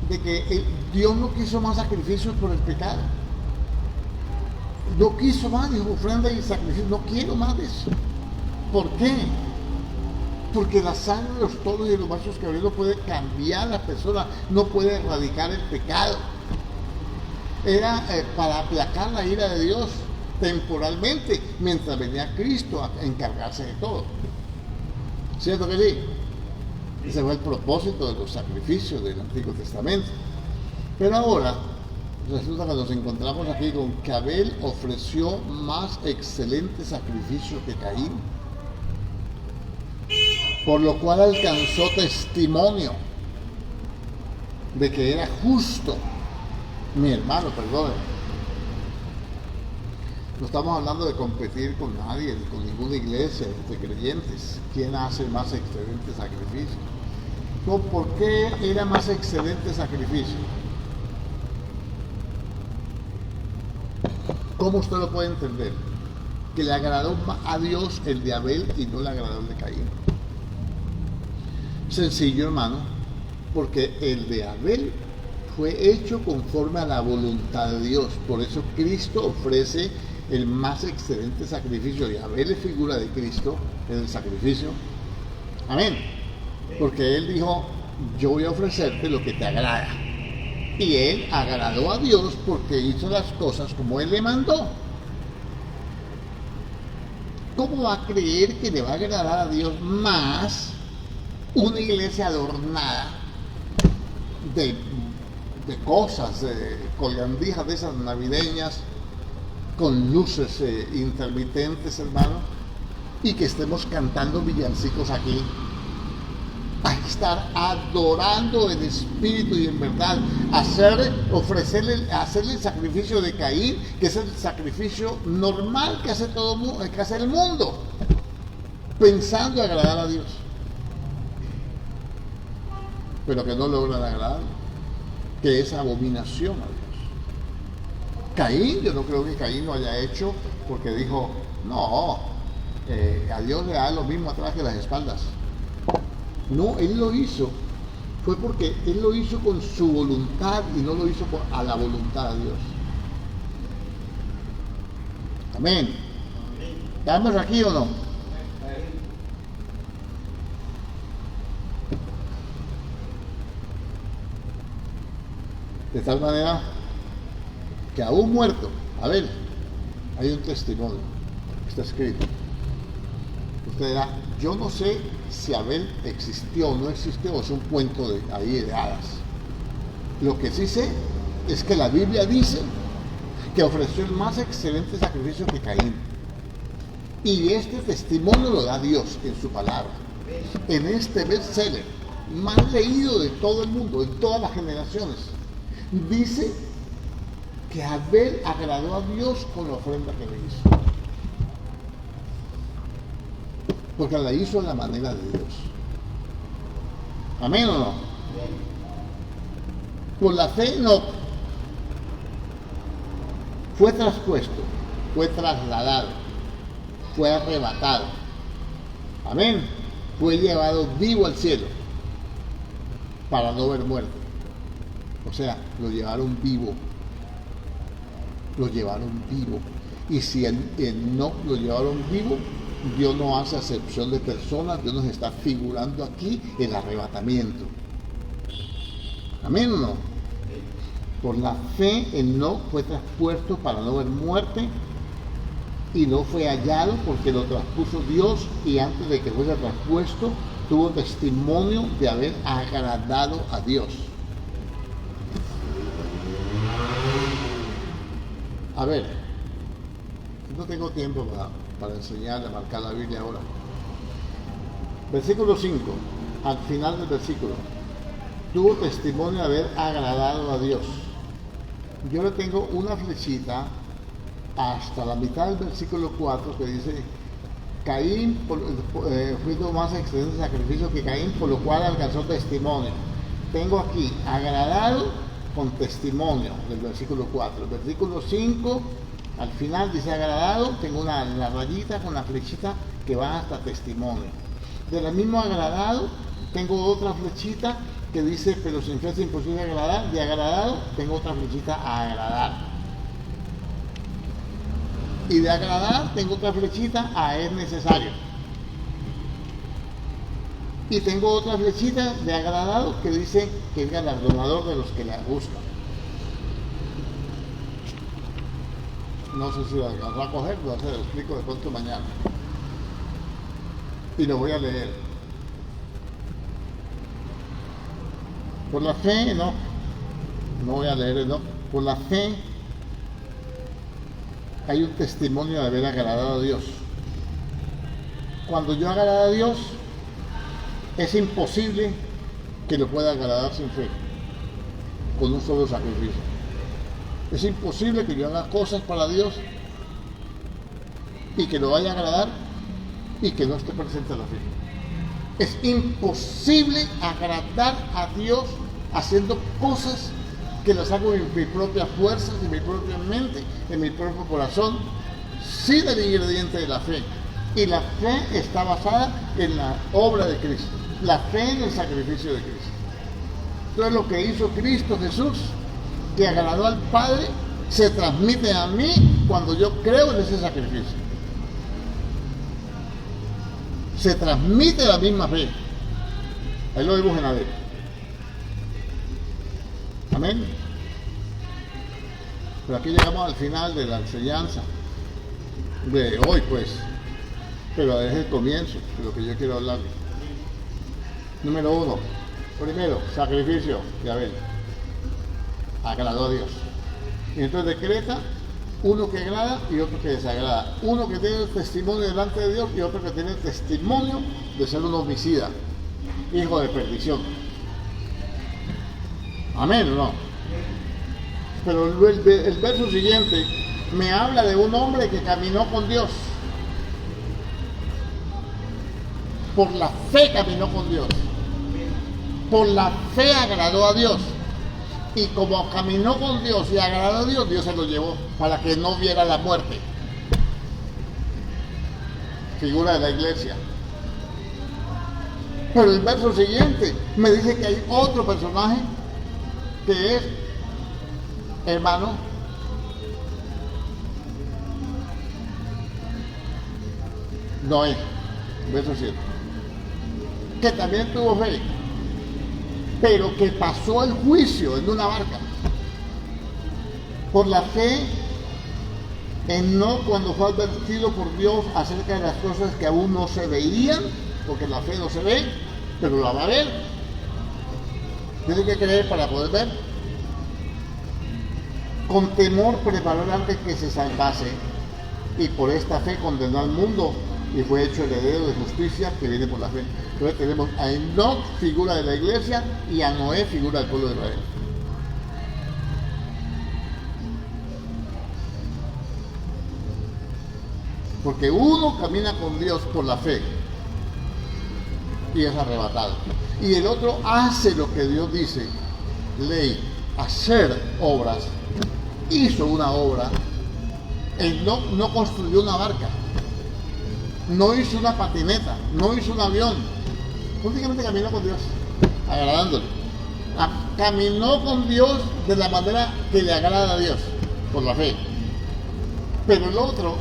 de que Dios no quiso más sacrificios por el pecado. No quiso más, dijo, ofrenda y sacrificio, no quiero más de eso. ¿Por qué? Porque la sangre de los toros y de los machos cabríos no puede cambiar a la persona, no puede erradicar el pecado. Era para aplacar la ira de Dios temporalmente, mientras venía Cristo a encargarse de todo. ¿Cierto que sí? Ese fue el propósito de los sacrificios del Antiguo Testamento. Pero ahora resulta que nos encontramos aquí con que Abel ofreció más excelente sacrificio que Caín, por lo cual alcanzó testimonio de que era justo. Mi hermano, perdón, no estamos hablando de competir con nadie, ni con ninguna iglesia de creyentes. ¿Quién hace más excelente sacrificio? ¿Por qué era más excelente sacrificio? ¿Cómo usted lo puede entender? Que le agradó a Dios el de Abel y no le agradó el de Caín. Sencillo, hermano, porque el de Abel fue hecho conforme a la voluntad de Dios. Por eso Cristo ofrece el más excelente sacrificio, y Abel es figura de Cristo en el sacrificio. Amén. Porque él dijo, yo voy a ofrecerte lo que te agrada. Y él agradó a Dios porque hizo las cosas como él le mandó. ¿Cómo va a creer que le va a agradar a Dios más una iglesia adornada de cosas, colgandijas de esas navideñas, con luces intermitentes, hermano, y que estemos cantando villancicos aquí? Hay que estar adorando en espíritu y en verdad, hacerle el sacrificio de Caín, que es el sacrificio normal que hace todo que hace el mundo, pensando agradar a Dios, pero que no logran agradar, que es abominación a Dios. Caín, yo no creo que Caín lo haya hecho porque dijo, no, a Dios le da lo mismo atrás que las espaldas. No, él lo hizo, fue porque él lo hizo con su voluntad y no lo hizo a la voluntad de Dios. Amén. ¿Estamos aquí o no? De tal manera que aún muerto, a ver, hay un testimonio, está escrito. Usted dirá, yo no sé si Abel existió o no existió, o es un cuento de hadas. Lo que sí sé es que la Biblia dice que ofreció el más excelente sacrificio que Caín. Y este testimonio lo da Dios en su palabra. En este bestseller, más leído de todo el mundo, en todas las generaciones, dice que Abel agradó a Dios con la ofrenda que le hizo. Porque la hizo a la manera de Dios. ¿Amén o no? Por la fe no. Fue traspuesto, fue trasladado, fue arrebatado. Amén. Fue llevado vivo al cielo para no ver muerte. O sea, lo llevaron vivo. Lo llevaron vivo. Y si él no lo llevaron vivo, Dios no hace acepción de personas. Dios nos está figurando aquí el arrebatamiento. ¿Amén o no? Por la fe Enoc fue traspuesto para no ver muerte y no fue hallado porque lo traspuso Dios, y antes de que fuese traspuesto tuvo testimonio de haber agradado a Dios. A ver, no tengo tiempo para enseñarle a marcar la Biblia ahora. Versículo 5, al final del versículo, tuvo testimonio de haber agradado a Dios. Yo le tengo una flechita hasta la mitad del versículo 4 que dice: Caín fue lo más excelente sacrificio que Caín, por lo cual alcanzó testimonio. Tengo aquí agradado con testimonio del versículo 4. El versículo 5 al final dice agradado, tengo la rayita con la flechita que va hasta testimonio. De la misma agradado tengo otra flechita que dice pero sin fe es imposible agradar. De agradado tengo otra flechita a agradar. Y de agradar tengo otra flechita a es necesario. Y tengo otra flechita de agradado que dice que es galardonador de los que le buscan. No sé si la va a coger, no sé, lo explico de pronto mañana. Y lo voy a leer. Por la fe, no voy a leer, no. Por la fe hay un testimonio de haber agradado a Dios. Cuando yo agrado a Dios, es imposible que lo pueda agradar sin fe, con un solo sacrificio. Es imposible que yo haga cosas para Dios y que lo vaya a agradar y que no esté presente a la fe. Es imposible agradar a Dios haciendo cosas que las hago en mis propias fuerzas, en mi propia mente, en mi propio corazón, sin el ingrediente de la fe. Y la fe está basada en la obra de Cristo, la fe en el sacrificio de Cristo. Entonces lo que hizo Cristo Jesús, que agradó al Padre, se transmite a mí cuando yo creo en ese sacrificio. Se transmite la misma fe. Ahí lo vimos en Abel. Amén. Pero aquí llegamos al final de la enseñanza de hoy, pues. Pero es el comienzo de lo que yo quiero hablar. Número 1. Primero, sacrificio de Abel. Agradó a Dios. Y entonces decreta uno que agrada y otro que desagrada. Uno que tiene el testimonio delante de Dios y otro que tiene el testimonio de ser un homicida, hijo de perdición. Amén o no. Pero el verso siguiente me habla de un hombre que caminó con Dios. Por la fe caminó con Dios. Por la fe agradó a Dios. Y como caminó con Dios y agradó a Dios, Dios se lo llevó para que no viera la muerte. Figura de la iglesia. Pero el verso siguiente me dice que hay otro personaje que es hermano Noé, verso 7, que también tuvo fe, pero que pasó el juicio en una barca. Por la fe, Enoc, cuando fue advertido por Dios acerca de las cosas que aún no se veían, porque la fe no se ve, pero la va a ver. Tiene que creer para poder ver. Con temor preparó el arca que se salvase, y por esta fe condenó al mundo y fue hecho heredero de justicia que viene por la fe. Entonces tenemos a Enoc, figura de la iglesia, y a Noé, figura del pueblo de Israel. Porque uno camina con Dios por la fe y es arrebatado, y el otro hace lo que Dios dice, ley, hacer obras. Hizo una obra. Enoc no construyó una barca, no hizo una patineta, no hizo un avión, únicamente caminó con Dios, agradándole. Caminó con Dios de la manera que le agrada a Dios, por la fe. Pero el otro,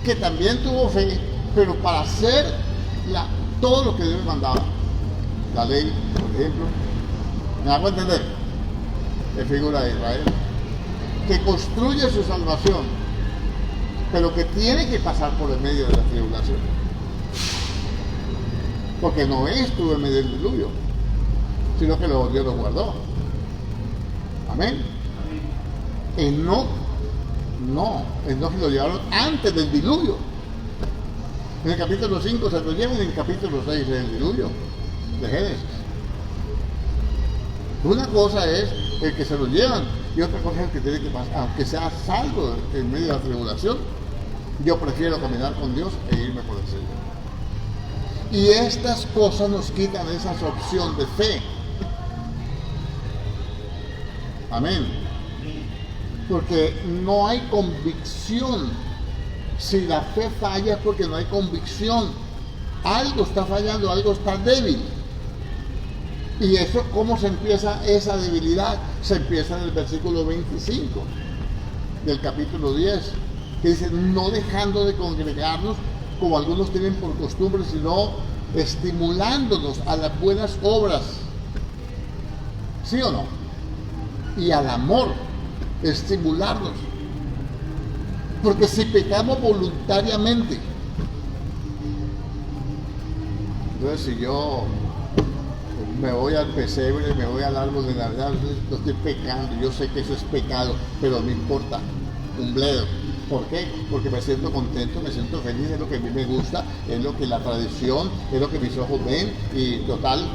que también tuvo fe, pero para hacer todo lo que Dios le mandaba, la ley, por ejemplo, ¿me hago entender? Es figura de Israel, que construye su salvación pero que tiene que pasar por el medio de la tribulación. Porque Noé estuvo en medio del diluvio, sino que Dios lo guardó. Amén. Enoc lo llevaron antes del diluvio. En el capítulo 5 se lo llevan, en el capítulo 6 en el diluvio de Génesis. Una cosa es el que se lo llevan y otra cosa es el que tiene que pasar, aunque sea salvo en medio de la tribulación. Yo prefiero caminar con Dios e irme por el Señor. Y estas cosas nos quitan esa opción de fe. Amén. Porque no hay convicción. Si la fe falla es porque no hay convicción. Algo está fallando, algo está débil. Y eso, ¿cómo se empieza esa debilidad? Se empieza en el versículo 25 del capítulo 10, que dice: no dejando de congregarnos como algunos tienen por costumbre, sino estimulándonos a las buenas obras. ¿Sí o no? Y al amor, estimularnos. Porque si pecamos voluntariamente, entonces si yo me voy al pesebre, me voy al árbol de Navidad, no estoy pecando, yo sé que eso es pecado, pero no importa un bledo. ¿Por qué? Porque me siento contento, me siento feliz, es lo que a mí me gusta, es lo que la tradición, es lo que mis ojos ven, y total,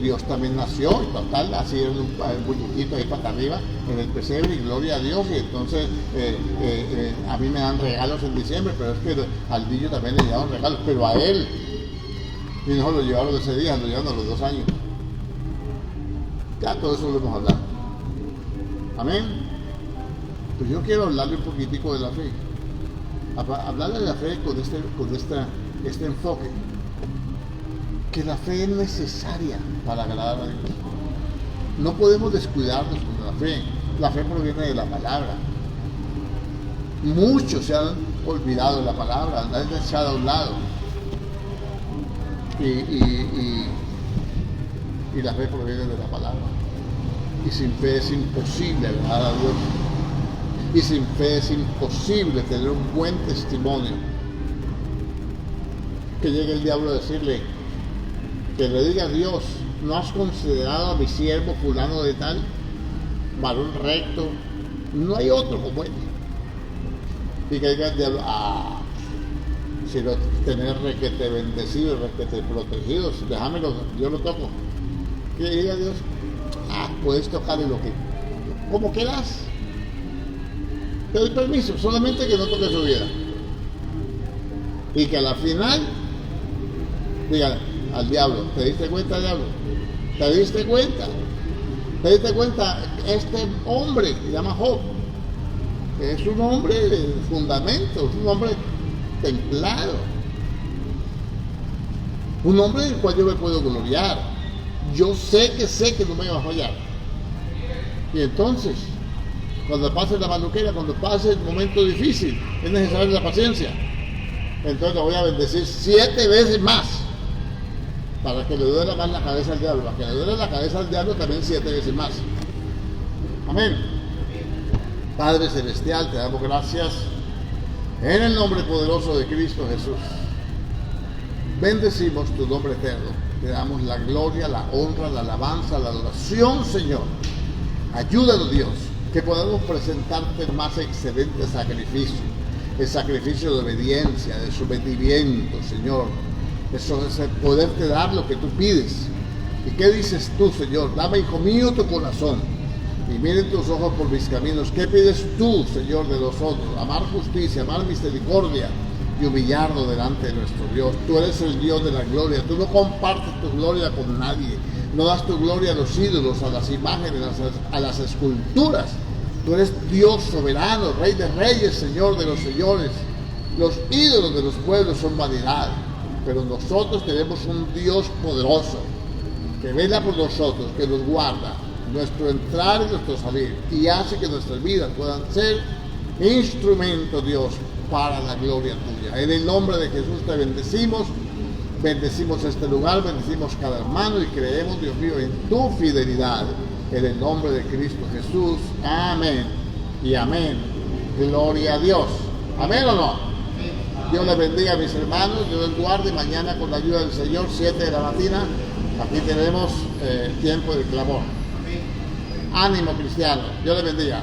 Dios también nació, y total, así es un muñequito ahí para arriba, en el pesebre, y gloria a Dios, y entonces a mí me dan regalos en diciembre, pero es que al niño también le llevaron regalos, pero a él, y no lo llevaron ese día, lo llevaron a los 2 años. Ya todo eso lo hemos hablado. Amén. Pues yo quiero hablarle un poquitico de la fe. Hablarle de la fe con este enfoque. Que la fe es necesaria para agradar a Dios. No podemos descuidarnos con la fe. La fe proviene de la palabra. Muchos se han olvidado de la palabra, la han echado a un lado. Y la fe proviene de la palabra. Y sin fe es imposible agradar a Dios. Y sin fe es imposible tener un buen testimonio. Que llegue el diablo a decirle, que le diga a Dios: ¿no has considerado a mi siervo fulano de tal, varón recto? No hay otro como él. Y que diga el diablo: sino tener requete bendecido, requete protegido, déjamelo, yo lo toco. Que diga Dios: puedes tocarle lo que, como quieras. Te doy permiso, solamente que no toque su vida. Y que a la final diga al diablo: ¿te diste cuenta, diablo? ¿Te diste cuenta? ¿Te diste cuenta? Este hombre que se llama Job es un hombre de fundamento, es un hombre templado, un hombre del cual yo me puedo gloriar. Yo sé que no me va a fallar. Y entonces, cuando pase la maluquera, cuando pase el momento difícil, es necesaria la paciencia. Entonces lo voy a bendecir 7 veces más, para que le duela más la cabeza al diablo. Para que le duela la cabeza al diablo también 7 veces más. Amén. Padre Celestial, te damos gracias en el nombre poderoso de Cristo Jesús. Bendecimos tu nombre eterno. Te damos la gloria, la honra, la alabanza, la adoración, Señor. Ayúdanos, Dios, que podamos presentarte el más excelente sacrificio, el sacrificio de obediencia, de sometimiento, Señor. Eso es el poderte dar lo que tú pides. ¿Y qué dices tú, Señor? Dame, hijo mío, tu corazón, y miren tus ojos por mis caminos. ¿Qué pides tú, Señor, de nosotros? Amar justicia, amar misericordia y humillarnos delante de nuestro Dios. Tú eres el Dios de la gloria. Tú no compartes tu gloria con nadie. No das tu gloria a los ídolos, a las imágenes, a las esculturas. Tú eres Dios soberano, Rey de reyes, Señor de los señores. Los ídolos de los pueblos son vanidad, pero nosotros tenemos un Dios poderoso que vela por nosotros, que nos guarda nuestro entrar y nuestro salir, y hace que nuestras vidas puedan ser instrumento, Dios, para la gloria tuya. En el nombre de Jesús te bendecimos. Bendecimos este lugar, bendecimos cada hermano y creemos, Dios mío, en tu fidelidad. En el nombre de Cristo Jesús. Amén y amén. Gloria a Dios. ¿Amén o no? Dios les bendiga a mis hermanos, Dios les guarde. Mañana con la ayuda del Señor, 7 de la mañana, aquí tenemos tiempo de clamor. Ánimo cristiano, Dios les bendiga.